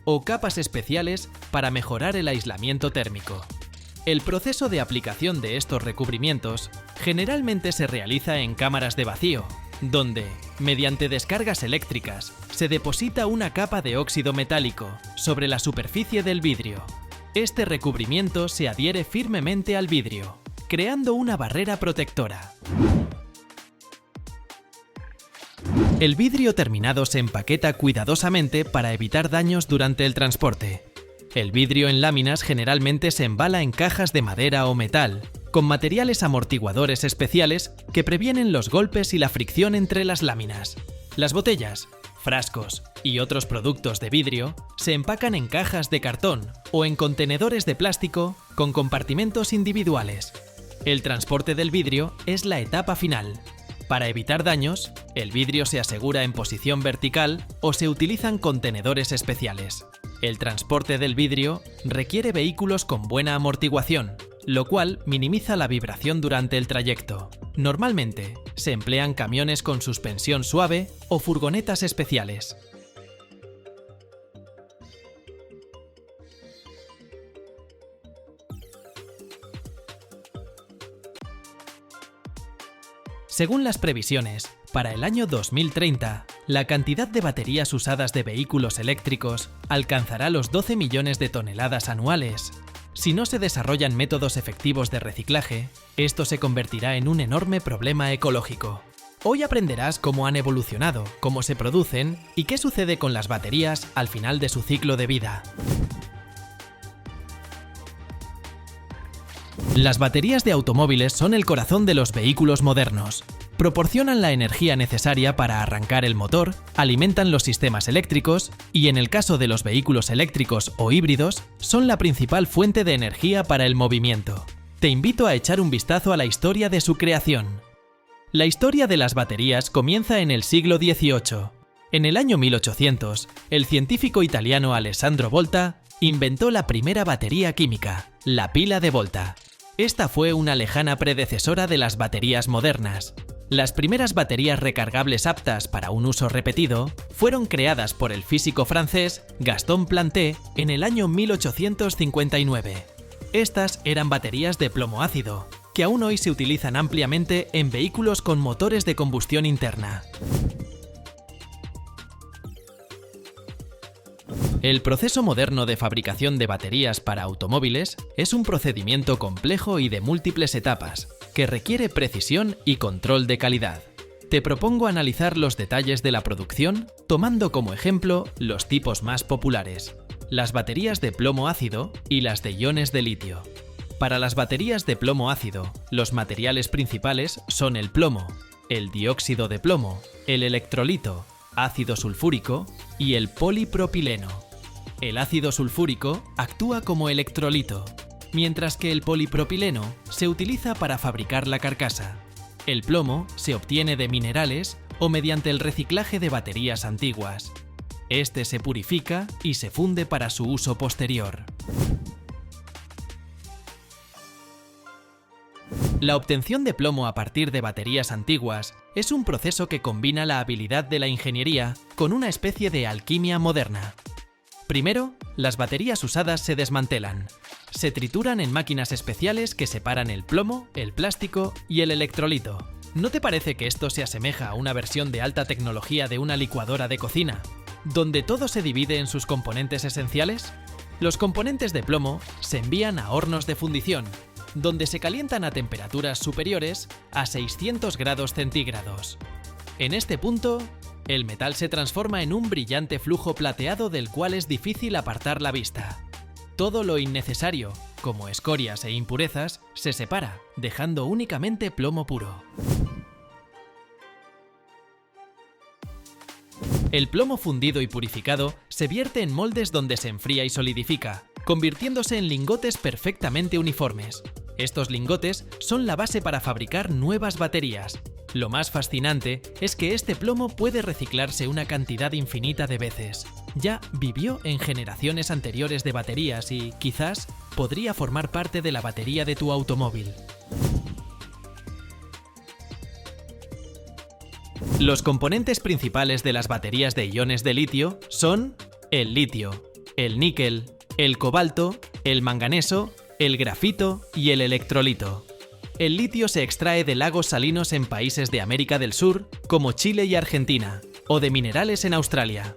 o capas especiales para mejorar el aislamiento térmico. El proceso de aplicación de estos recubrimientos generalmente se realiza en cámaras de vacío, donde, mediante descargas eléctricas, se deposita una capa de óxido metálico sobre la superficie del vidrio. Este recubrimiento se adhiere firmemente al vidrio, creando una barrera protectora. El vidrio terminado se empaqueta cuidadosamente para evitar daños durante el transporte. El vidrio en láminas generalmente se embala en cajas de madera o metal, con materiales amortiguadores especiales que previenen los golpes y la fricción entre las láminas. Las botellas, frascos y otros productos de vidrio se empacan en cajas de cartón o en contenedores de plástico con compartimentos individuales. El transporte del vidrio es la etapa final. Para evitar daños, el vidrio se asegura en posición vertical o se utilizan contenedores especiales. El transporte del vidrio requiere vehículos con buena amortiguación, lo cual minimiza la vibración durante el trayecto. Normalmente, se emplean camiones con suspensión suave o furgonetas especiales. Según las previsiones, para el año 2030, la cantidad de baterías usadas de vehículos eléctricos alcanzará los 12 millones de toneladas anuales. Si no se desarrollan métodos efectivos de reciclaje, esto se convertirá en un enorme problema ecológico. Hoy aprenderás cómo han evolucionado, cómo se producen y qué sucede con las baterías al final de su ciclo de vida. Las baterías de automóviles son el corazón de los vehículos modernos. Proporcionan la energía necesaria para arrancar el motor, alimentan los sistemas eléctricos y, en el caso de los vehículos eléctricos o híbridos, son la principal fuente de energía para el movimiento. Te invito a echar un vistazo a la historia de su creación. La historia de las baterías comienza en el siglo XVIII. En el año 1800, el científico italiano Alessandro Volta inventó la primera batería química, la pila de Volta. Esta fue una lejana predecesora de las baterías modernas. Las primeras baterías recargables aptas para un uso repetido fueron creadas por el físico francés Gaston Planté en el año 1859. Estas eran baterías de plomo ácido, que aún hoy se utilizan ampliamente en vehículos con motores de combustión interna. El proceso moderno de fabricación de baterías para automóviles es un procedimiento complejo y de múltiples etapas, que requiere precisión y control de calidad. Te propongo analizar los detalles de la producción, tomando como ejemplo los tipos más populares: las baterías de plomo ácido y las de iones de litio. Para las baterías de plomo ácido, los materiales principales son el plomo, el dióxido de plomo, el electrolito, ácido sulfúrico y el polipropileno. El ácido sulfúrico actúa como electrolito, mientras que el polipropileno se utiliza para fabricar la carcasa. El plomo se obtiene de minerales o mediante el reciclaje de baterías antiguas. Este se purifica y se funde para su uso posterior. La obtención de plomo a partir de baterías antiguas es un proceso que combina la habilidad de la ingeniería con una especie de alquimia moderna. Primero, las baterías usadas se desmantelan. Se trituran en máquinas especiales que separan el plomo, el plástico y el electrolito. ¿No te parece que esto se asemeja a una versión de alta tecnología de una licuadora de cocina, donde todo se divide en sus componentes esenciales? Los componentes de plomo se envían a hornos de fundición, donde se calientan a temperaturas superiores a 600 grados centígrados. En este punto, el metal se transforma en un brillante flujo plateado del cual es difícil apartar la vista. Todo lo innecesario, como escorias e impurezas, se separa, dejando únicamente plomo puro. El plomo fundido y purificado se vierte en moldes donde se enfría y solidifica, convirtiéndose en lingotes perfectamente uniformes. Estos lingotes son la base para fabricar nuevas baterías. Lo más fascinante es que este plomo puede reciclarse una cantidad infinita de veces. Ya vivió en generaciones anteriores de baterías y, quizás, podría formar parte de la batería de tu automóvil. Los componentes principales de las baterías de iones de litio son el litio, el níquel, el cobalto, el manganeso, el grafito y el electrolito. El litio se extrae de lagos salinos en países de América del Sur, como Chile y Argentina, o de minerales en Australia.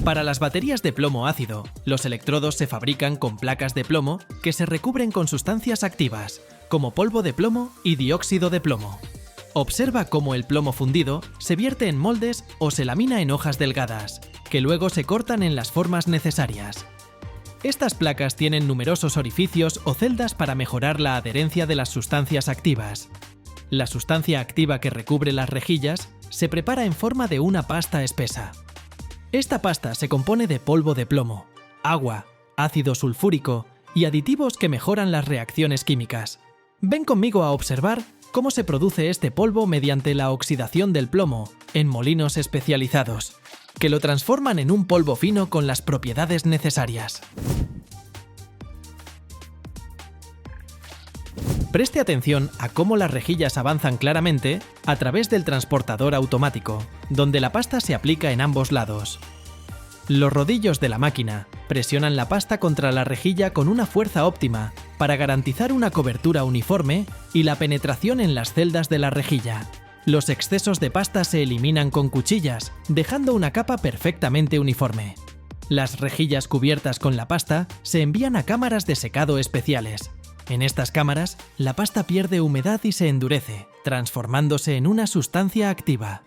Para las baterías de plomo ácido, los electrodos se fabrican con placas de plomo que se recubren con sustancias activas, como polvo de plomo y dióxido de plomo. Observa cómo el plomo fundido se vierte en moldes o se lamina en hojas delgadas, que luego se cortan en las formas necesarias. Estas placas tienen numerosos orificios o celdas para mejorar la adherencia de las sustancias activas. La sustancia activa que recubre las rejillas se prepara en forma de una pasta espesa. Esta pasta se compone de polvo de plomo, agua, ácido sulfúrico y aditivos que mejoran las reacciones químicas. Ven conmigo a observar cómo se produce este polvo mediante la oxidación del plomo en molinos especializados, que lo transforman en un polvo fino con las propiedades necesarias. Preste atención a cómo las rejillas avanzan claramente a través del transportador automático, donde la pasta se aplica en ambos lados. Los rodillos de la máquina presionan la pasta contra la rejilla con una fuerza óptima para garantizar una cobertura uniforme y la penetración en las celdas de la rejilla. Los excesos de pasta se eliminan con cuchillas, dejando una capa perfectamente uniforme. Las rejillas cubiertas con la pasta se envían a cámaras de secado especiales. En estas cámaras, la pasta pierde humedad y se endurece, transformándose en una sustancia activa.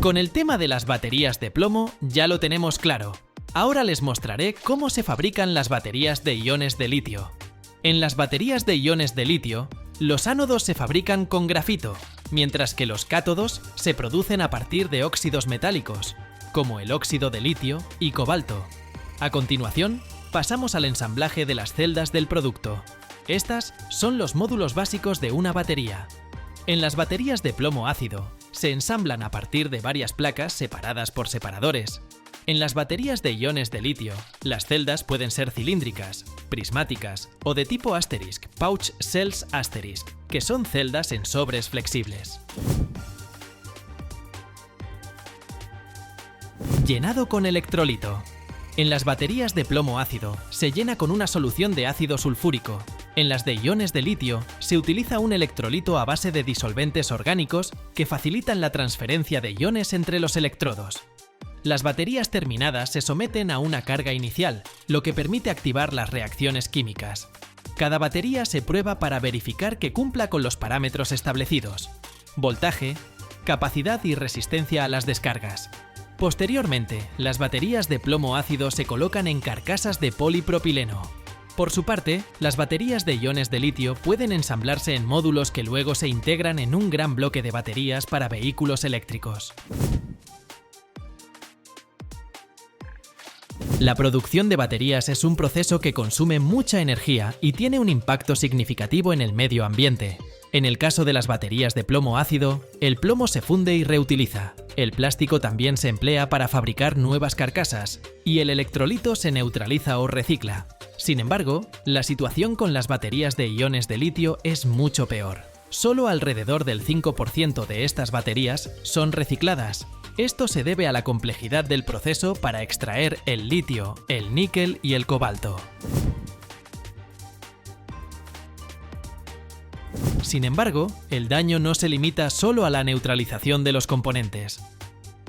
Con el tema de las baterías de plomo ya lo tenemos claro. Ahora les mostraré cómo se fabrican las baterías de iones de litio. En las baterías de iones de litio, los ánodos se fabrican con grafito, mientras que los cátodos se producen a partir de óxidos metálicos, como el óxido de litio y cobalto. A continuación, pasamos al ensamblaje de las celdas del producto. Estas son los módulos básicos de una batería. En las baterías de plomo ácido, se ensamblan a partir de varias placas separadas por separadores. En las baterías de iones de litio, las celdas pueden ser cilíndricas, prismáticas o de tipo asterisk, pouch cells asterisk, que son celdas en sobres flexibles. Llenado con electrolito. En las baterías de plomo ácido se llena con una solución de ácido sulfúrico. En las de iones de litio se utiliza un electrolito a base de disolventes orgánicos que facilitan la transferencia de iones entre los electrodos. Las baterías terminadas se someten a una carga inicial, lo que permite activar las reacciones químicas. Cada batería se prueba para verificar que cumpla con los parámetros establecidos: voltaje, capacidad y resistencia a las descargas. Posteriormente, las baterías de plomo ácido se colocan en carcasas de polipropileno. Por su parte, las baterías de iones de litio pueden ensamblarse en módulos que luego se integran en un gran bloque de baterías para vehículos eléctricos. La producción de baterías es un proceso que consume mucha energía y tiene un impacto significativo en el medio ambiente. En el caso de las baterías de plomo ácido, el plomo se funde y reutiliza. El plástico también se emplea para fabricar nuevas carcasas, y el electrolito se neutraliza o recicla. Sin embargo, la situación con las baterías de iones de litio es mucho peor. Solo alrededor del 5% de estas baterías son recicladas. Esto se debe a la complejidad del proceso para extraer el litio, el níquel y el cobalto. Sin embargo, el daño no se limita solo a la neutralización de los componentes.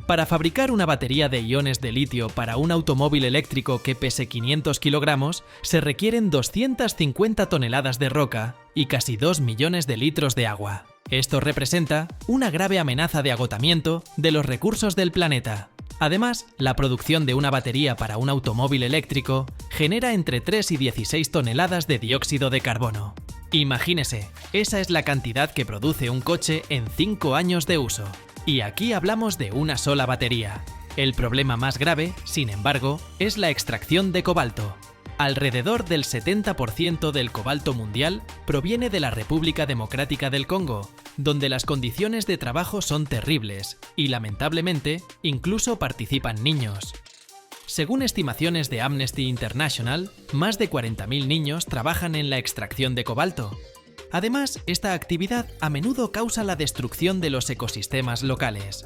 Para fabricar una batería de iones de litio para un automóvil eléctrico que pese 500 kilogramos, se requieren 250 toneladas de roca y casi 2 millones de litros de agua. Esto representa una grave amenaza de agotamiento de los recursos del planeta. Además, la producción de una batería para un automóvil eléctrico genera entre 3 y 16 toneladas de dióxido de carbono. Imagínese, esa es la cantidad que produce un coche en 5 años de uso. Y aquí hablamos de una sola batería. El problema más grave, sin embargo, es la extracción de cobalto. Alrededor del 70% del cobalto mundial proviene de la República Democrática del Congo, donde las condiciones de trabajo son terribles y, lamentablemente, incluso participan niños. Según estimaciones de Amnesty International, más de 40.000 niños trabajan en la extracción de cobalto. Además, esta actividad a menudo causa la destrucción de los ecosistemas locales.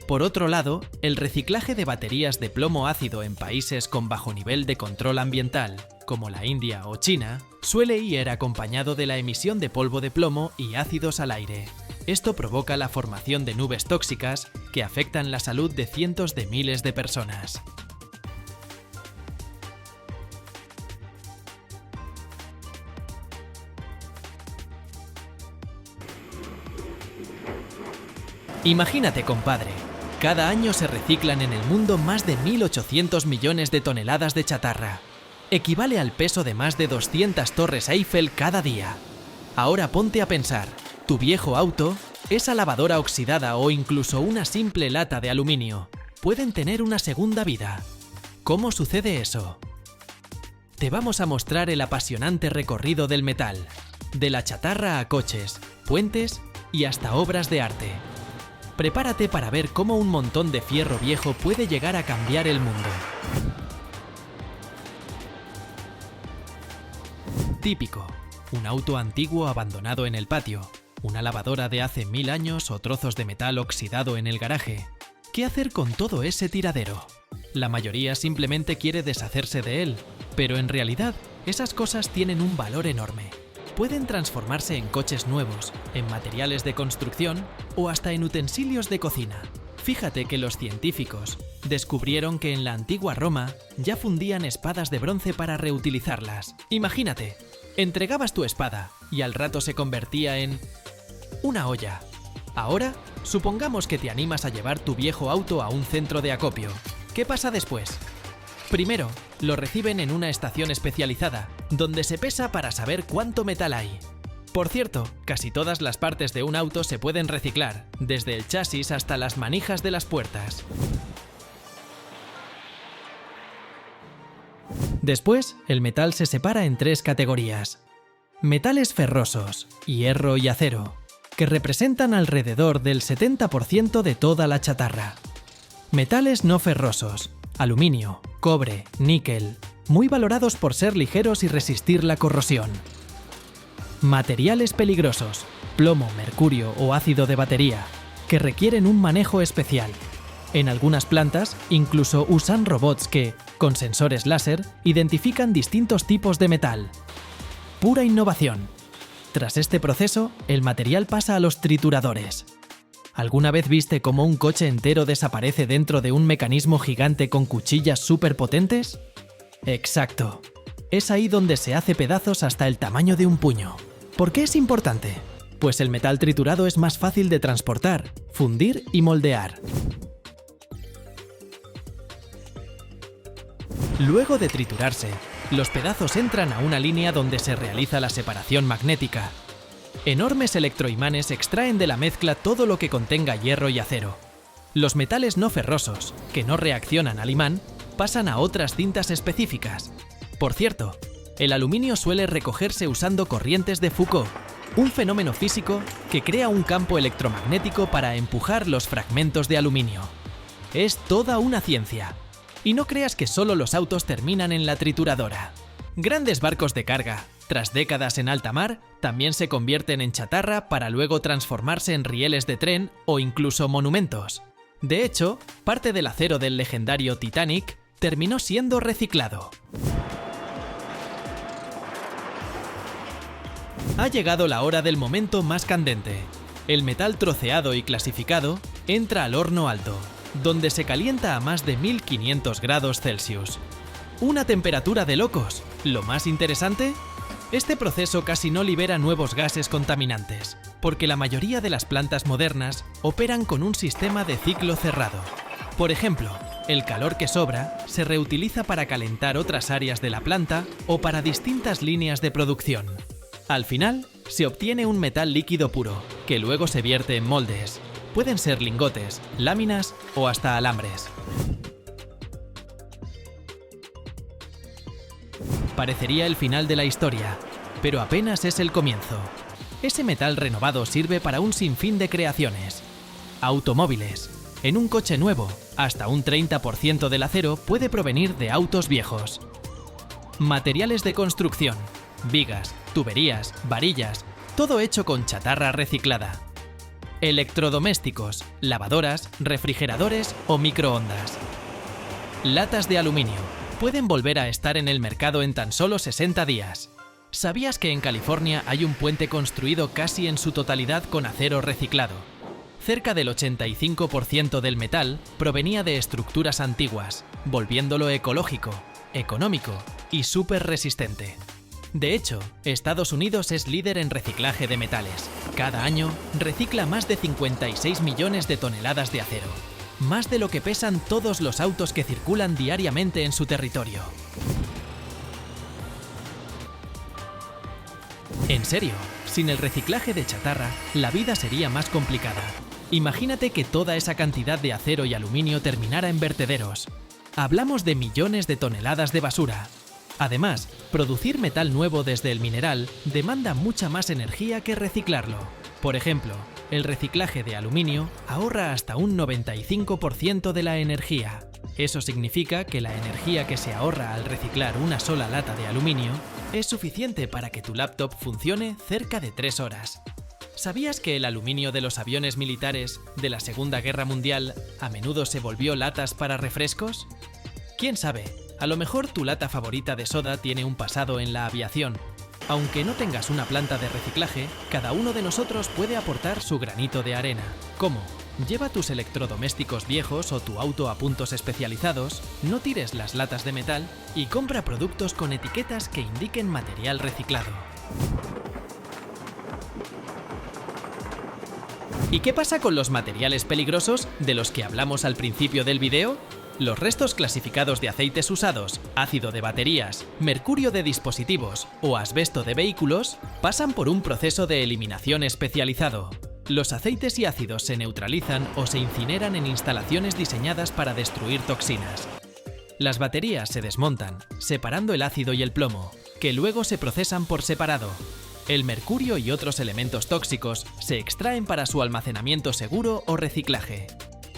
Por otro lado, el reciclaje de baterías de plomo ácido en países con bajo nivel de control ambiental, como la India o China, suele ir acompañado de la emisión de polvo de plomo y ácidos al aire. Esto provoca la formación de nubes tóxicas que afectan la salud de cientos de miles de personas. Imagínate, compadre, cada año se reciclan en el mundo más de 1.800 millones de toneladas de chatarra. Equivale al peso de más de 200 torres Eiffel cada día. Ahora ponte a pensar, tu viejo auto, esa lavadora oxidada o incluso una simple lata de aluminio pueden tener una segunda vida. ¿Cómo sucede eso? Te vamos a mostrar el apasionante recorrido del metal, de la chatarra a coches, puentes y hasta obras de arte. Prepárate para ver cómo un montón de fierro viejo puede llegar a cambiar el mundo. Típico: un auto antiguo abandonado en el patio, una lavadora de hace 1000 años o trozos de metal oxidado en el garaje. ¿Qué hacer con todo ese tiradero? La mayoría simplemente quiere deshacerse de él, pero en realidad esas cosas tienen un valor enorme. Pueden transformarse en coches nuevos, en materiales de construcción o hasta en utensilios de cocina. Fíjate que los científicos descubrieron que en la antigua Roma ya fundían espadas de bronce para reutilizarlas. Imagínate, entregabas tu espada y al rato se convertía en una olla. Ahora, supongamos que te animas a llevar tu viejo auto a un centro de acopio. ¿Qué pasa después? Primero, lo reciben en una estación especializada, donde se pesa para saber cuánto metal hay. Por cierto, casi todas las partes de un auto se pueden reciclar, desde el chasis hasta las manijas de las puertas. Después, el metal se separa en 3 categorías. Metales ferrosos, hierro y acero, que representan alrededor del 70% de toda la chatarra. Metales no ferrosos, aluminio, cobre, níquel, muy valorados por ser ligeros y resistir la corrosión. Materiales peligrosos, plomo, mercurio o ácido de batería, que requieren un manejo especial. En algunas plantas, incluso usan robots que, con sensores láser, identifican distintos tipos de metal. Pura innovación. Tras este proceso, el material pasa a los trituradores. ¿Alguna vez viste cómo un coche entero desaparece dentro de un mecanismo gigante con cuchillas superpotentes? Exacto. Es ahí donde se hace pedazos hasta el tamaño de un puño. ¿Por qué es importante? Pues el metal triturado es más fácil de transportar, fundir y moldear. Luego de triturarse, los pedazos entran a una línea donde se realiza la separación magnética. Enormes electroimanes extraen de la mezcla todo lo que contenga hierro y acero. Los metales no ferrosos, que no reaccionan al imán, pasan a otras cintas específicas. Por cierto, el aluminio suele recogerse usando corrientes de Foucault, un fenómeno físico que crea un campo electromagnético para empujar los fragmentos de aluminio. Es toda una ciencia. Y no creas que solo los autos terminan en la trituradora. Grandes barcos de carga, tras décadas en alta mar, también se convierten en chatarra para luego transformarse en rieles de tren o incluso monumentos. De hecho, parte del acero del legendario Titanic terminó siendo reciclado. Ha llegado la hora del momento más candente. El metal troceado y clasificado entra al horno alto, donde se calienta a más de 1500 grados Celsius. Una temperatura de locos. Lo más interesante, este proceso casi no libera nuevos gases contaminantes, porque la mayoría de las plantas modernas operan con un sistema de ciclo cerrado. Por ejemplo, el calor que sobra se reutiliza para calentar otras áreas de la planta o para distintas líneas de producción. Al final, se obtiene un metal líquido puro, que luego se vierte en moldes. Pueden ser lingotes, láminas o hasta alambres. Parecería el final de la historia, pero apenas es el comienzo. Ese metal renovado sirve para un sinfín de creaciones. Automóviles. En un coche nuevo, hasta un 30% del acero puede provenir de autos viejos. Materiales de construcción. Vigas, tuberías, varillas, todo hecho con chatarra reciclada. Electrodomésticos, lavadoras, refrigeradores o microondas. Latas de aluminio. Pueden volver a estar en el mercado en tan solo 60 días. ¿Sabías que en California hay un puente construido casi en su totalidad con acero reciclado? Cerca del 85% del metal provenía de estructuras antiguas, volviéndolo ecológico, económico y súper resistente. De hecho, Estados Unidos es líder en reciclaje de metales. Cada año recicla más de 56 millones de toneladas de acero, más de lo que pesan todos los autos que circulan diariamente en su territorio. En serio, sin el reciclaje de chatarra, la vida sería más complicada. Imagínate que toda esa cantidad de acero y aluminio terminara en vertederos. Hablamos de millones de toneladas de basura. Además, producir metal nuevo desde el mineral demanda mucha más energía que reciclarlo. Por ejemplo, el reciclaje de aluminio ahorra hasta un 95% de la energía. Eso significa que la energía que se ahorra al reciclar una sola lata de aluminio es suficiente para que tu laptop funcione cerca de 3 horas. ¿Sabías que el aluminio de los aviones militares de la Segunda Guerra Mundial a menudo se volvió latas para refrescos? ¿Quién sabe? A lo mejor tu lata favorita de soda tiene un pasado en la aviación. Aunque no tengas una planta de reciclaje, cada uno de nosotros puede aportar su granito de arena. ¿Cómo? Lleva tus electrodomésticos viejos o tu auto a puntos especializados, no tires las latas de metal y compra productos con etiquetas que indiquen material reciclado. ¿Y qué pasa con los materiales peligrosos de los que hablamos al principio del video? Los restos clasificados de aceites usados, ácido de baterías, mercurio de dispositivos o asbesto de vehículos pasan por un proceso de eliminación especializado. Los aceites y ácidos se neutralizan o se incineran en instalaciones diseñadas para destruir toxinas. Las baterías se desmontan, separando el ácido y el plomo, que luego se procesan por separado. El mercurio y otros elementos tóxicos se extraen para su almacenamiento seguro o reciclaje.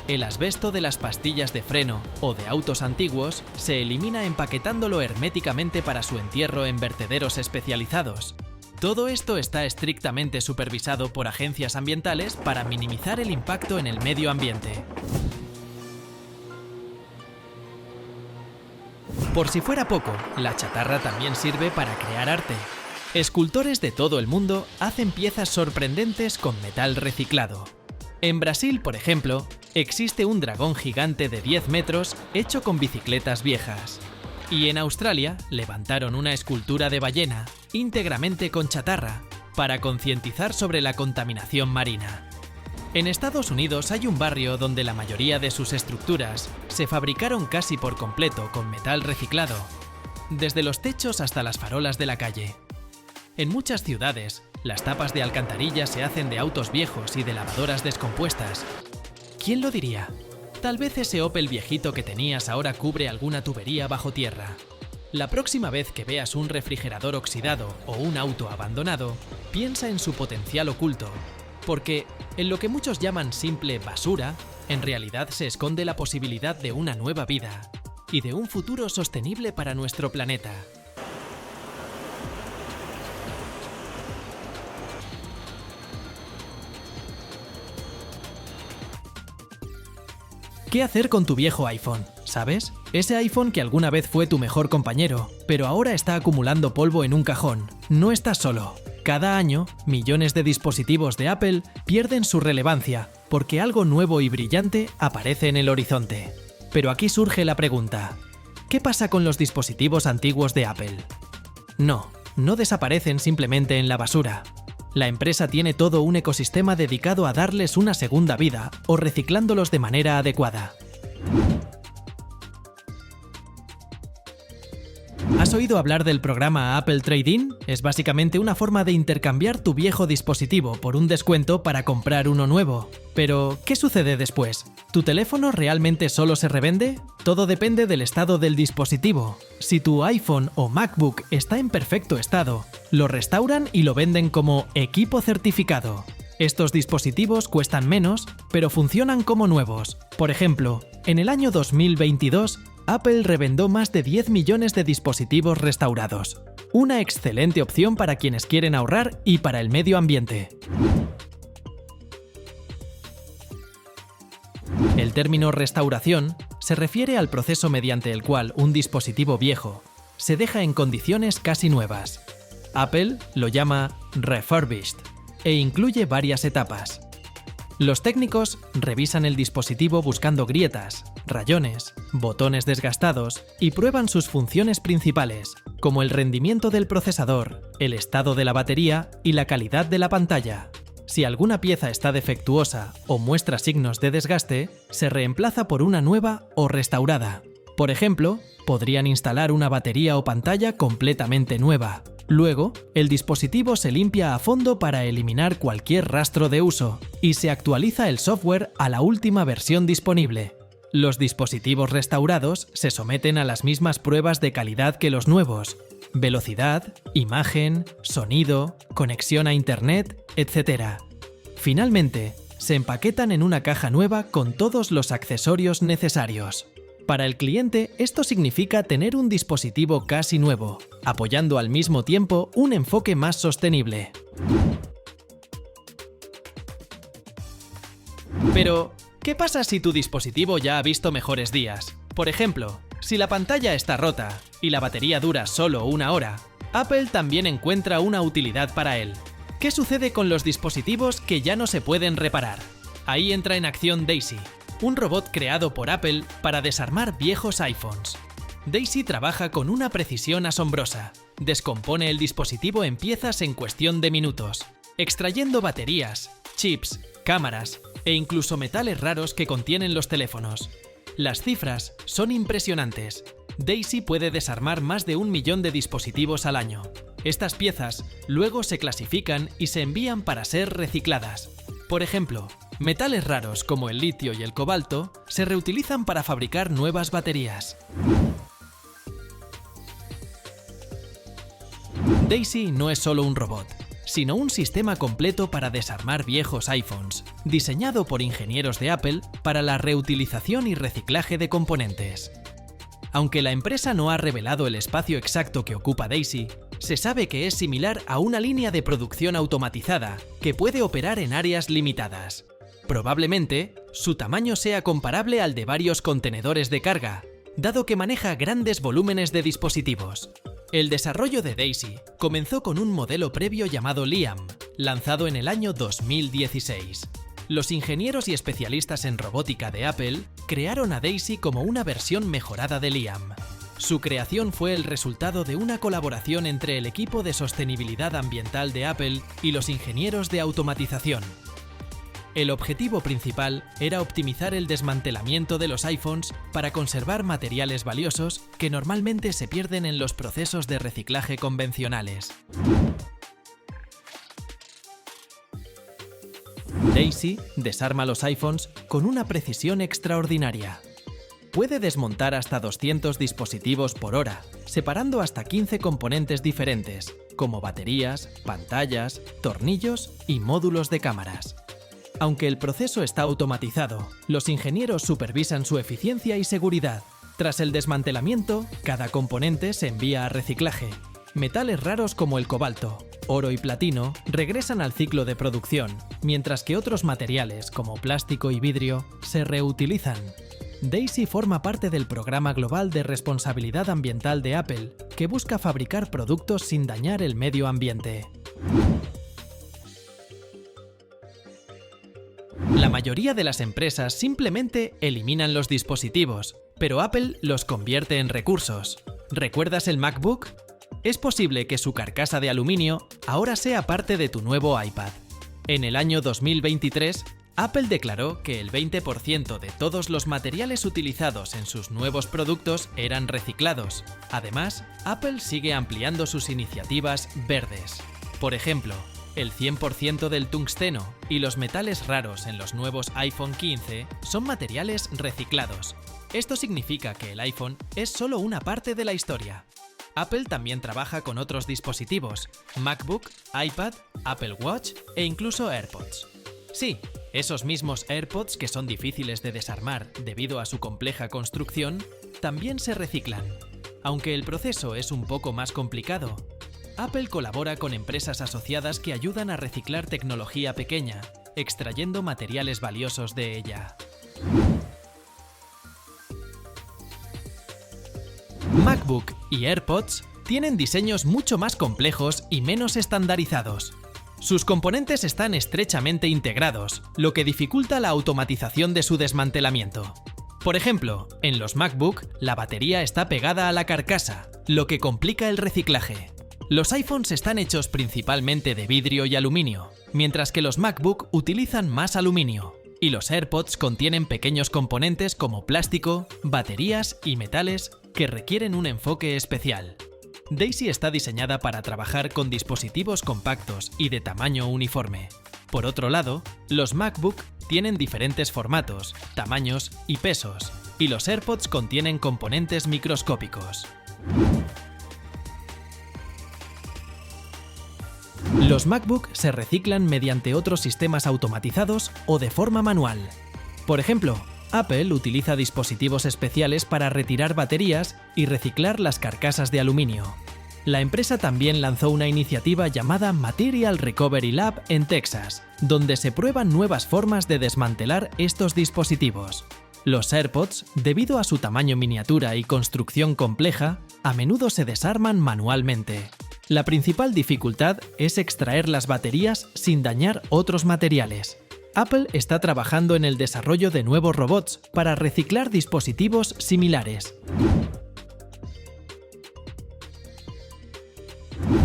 El asbesto de las pastillas de freno o de autos antiguos se elimina empaquetándolo herméticamente para su entierro en vertederos especializados. Todo esto está estrictamente supervisado por agencias ambientales para minimizar el impacto en el medio ambiente. Por si fuera poco, la chatarra también sirve para crear arte. Escultores de todo el mundo hacen piezas sorprendentes con metal reciclado. En Brasil, por ejemplo, existe un dragón gigante de 10 metros hecho con bicicletas viejas. Y en Australia levantaron una escultura de ballena íntegramente con chatarra para concientizar sobre la contaminación marina. En Estados Unidos hay un barrio donde la mayoría de sus estructuras se fabricaron casi por completo con metal reciclado, desde los techos hasta las farolas de la calle. En muchas ciudades, las tapas de alcantarillas se hacen de autos viejos y de lavadoras descompuestas. ¿Quién lo diría? Tal vez ese Opel viejito que tenías ahora cubre alguna tubería bajo tierra. La próxima vez que veas un refrigerador oxidado o un auto abandonado, piensa en su potencial oculto, porque en lo que muchos llaman simple basura, en realidad se esconde la posibilidad de una nueva vida y de un futuro sostenible para nuestro planeta. ¿Qué hacer con tu viejo iPhone? ¿Sabes? Ese iPhone que alguna vez fue tu mejor compañero, pero ahora está acumulando polvo en un cajón. No estás solo. Cada año, millones de dispositivos de Apple pierden su relevancia porque algo nuevo y brillante aparece en el horizonte. Pero aquí surge la pregunta: ¿qué pasa con los dispositivos antiguos de Apple? No desaparecen simplemente en la basura. La empresa tiene todo un ecosistema dedicado a darles una segunda vida o reciclándolos de manera adecuada. ¿Has oído hablar del programa Apple Trade-in? Es básicamente una forma de intercambiar tu viejo dispositivo por un descuento para comprar uno nuevo. Pero, ¿qué sucede después? ¿Tu teléfono realmente solo se revende? Todo depende del estado del dispositivo. Si tu iPhone o MacBook está en perfecto estado, lo restauran y lo venden como equipo certificado. Estos dispositivos cuestan menos, pero funcionan como nuevos. Por ejemplo, en el año 2022, Apple revendó más de 10 millones de dispositivos restaurados. Una excelente opción para quienes quieren ahorrar y para el medio ambiente. El término restauración se refiere al proceso mediante el cual un dispositivo viejo se deja en condiciones casi nuevas. Apple lo llama refurbished e incluye varias etapas. Los técnicos revisan el dispositivo buscando grietas, rayones, botones desgastados y prueban sus funciones principales, como el rendimiento del procesador, el estado de la batería y la calidad de la pantalla. Si alguna pieza está defectuosa o muestra signos de desgaste, se reemplaza por una nueva o restaurada. Por ejemplo, podrían instalar una batería o pantalla completamente nueva. Luego, el dispositivo se limpia a fondo para eliminar cualquier rastro de uso y se actualiza el software a la última versión disponible. Los dispositivos restaurados se someten a las mismas pruebas de calidad que los nuevos: velocidad, imagen, sonido, conexión a Internet, etc. Finalmente, se empaquetan en una caja nueva con todos los accesorios necesarios. Para el cliente, esto significa tener un dispositivo casi nuevo, apoyando al mismo tiempo un enfoque más sostenible. Pero, ¿qué pasa si tu dispositivo ya ha visto mejores días? Por ejemplo, si la pantalla está rota y la batería dura solo 1 hora, Apple también encuentra una utilidad para él. ¿Qué sucede con los dispositivos que ya no se pueden reparar? Ahí entra en acción Daisy, un robot creado por Apple para desarmar viejos iPhones. Daisy trabaja con una precisión asombrosa. Descompone el dispositivo en piezas en cuestión de minutos, extrayendo baterías, chips, cámaras e incluso metales raros que contienen los teléfonos. Las cifras son impresionantes. Daisy puede desarmar más de 1 millón de dispositivos al año. Estas piezas luego se clasifican y se envían para ser recicladas. Por ejemplo, metales raros como el litio y el cobalto se reutilizan para fabricar nuevas baterías. Daisy no es solo un robot, sino un sistema completo para desarmar viejos iPhones, diseñado por ingenieros de Apple para la reutilización y reciclaje de componentes. Aunque la empresa no ha revelado el espacio exacto que ocupa Daisy, se sabe que es similar a una línea de producción automatizada que puede operar en áreas limitadas. Probablemente, su tamaño sea comparable al de varios contenedores de carga, dado que maneja grandes volúmenes de dispositivos. El desarrollo de Daisy comenzó con un modelo previo llamado Liam, lanzado en el año 2016. Los ingenieros y especialistas en robótica de Apple crearon a Daisy como una versión mejorada de Liam. Su creación fue el resultado de una colaboración entre el equipo de sostenibilidad ambiental de Apple y los ingenieros de automatización. El objetivo principal era optimizar el desmantelamiento de los iPhones para conservar materiales valiosos que normalmente se pierden en los procesos de reciclaje convencionales. Daisy desarma los iPhones con una precisión extraordinaria. Puede desmontar hasta 200 dispositivos por hora, separando hasta 15 componentes diferentes, como baterías, pantallas, tornillos y módulos de cámaras. Aunque el proceso está automatizado, los ingenieros supervisan su eficiencia y seguridad. Tras el desmantelamiento, cada componente se envía a reciclaje. Metales raros como el cobalto, oro y platino regresan al ciclo de producción, mientras que otros materiales como plástico y vidrio se reutilizan. Daisy forma parte del Programa Global de Responsabilidad Ambiental de Apple, que busca fabricar productos sin dañar el medio ambiente. La mayoría de las empresas simplemente eliminan los dispositivos, pero Apple los convierte en recursos. ¿Recuerdas el MacBook? Es posible que su carcasa de aluminio ahora sea parte de tu nuevo iPad. En el año 2023, Apple declaró que el 20% de todos los materiales utilizados en sus nuevos productos eran reciclados. Además, Apple sigue ampliando sus iniciativas verdes. Por ejemplo, el 100% del tungsteno y los metales raros en los nuevos iPhone 15 son materiales reciclados. Esto significa que el iPhone es solo una parte de la historia. Apple también trabaja con otros dispositivos: MacBook, iPad, Apple Watch e incluso AirPods. Sí, esos mismos AirPods que son difíciles de desarmar debido a su compleja construcción, también se reciclan. Aunque el proceso es un poco más complicado, Apple colabora con empresas asociadas que ayudan a reciclar tecnología pequeña, extrayendo materiales valiosos de ella. MacBook y AirPods tienen diseños mucho más complejos y menos estandarizados. Sus componentes están estrechamente integrados, lo que dificulta la automatización de su desmantelamiento. Por ejemplo, en los MacBook, la batería está pegada a la carcasa, lo que complica el reciclaje. Los iPhones están hechos principalmente de vidrio y aluminio, mientras que los MacBook utilizan más aluminio, y los AirPods contienen pequeños componentes como plástico, baterías y metales que requieren un enfoque especial. Daisy está diseñada para trabajar con dispositivos compactos y de tamaño uniforme. Por otro lado, los MacBook tienen diferentes formatos, tamaños y pesos, y los AirPods contienen componentes microscópicos. Los MacBook se reciclan mediante otros sistemas automatizados o de forma manual. Por ejemplo, Apple utiliza dispositivos especiales para retirar baterías y reciclar las carcasas de aluminio. La empresa también lanzó una iniciativa llamada Material Recovery Lab en Texas, donde se prueban nuevas formas de desmantelar estos dispositivos. Los AirPods, debido a su tamaño miniatura y construcción compleja, a menudo se desarman manualmente. La principal dificultad es extraer las baterías sin dañar otros materiales. Apple está trabajando en el desarrollo de nuevos robots para reciclar dispositivos similares.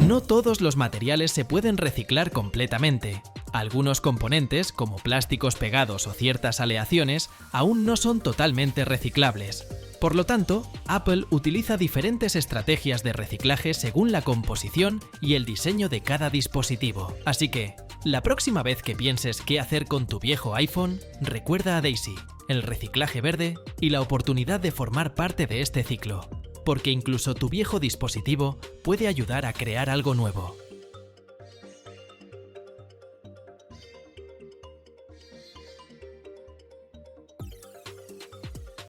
No todos los materiales se pueden reciclar completamente. Algunos componentes, como plásticos pegados o ciertas aleaciones, aún no son totalmente reciclables. Por lo tanto, Apple utiliza diferentes estrategias de reciclaje según la composición y el diseño de cada dispositivo. Así que, la próxima vez que pienses qué hacer con tu viejo iPhone, recuerda a Daisy, el reciclaje verde y la oportunidad de formar parte de este ciclo, porque incluso tu viejo dispositivo puede ayudar a crear algo nuevo.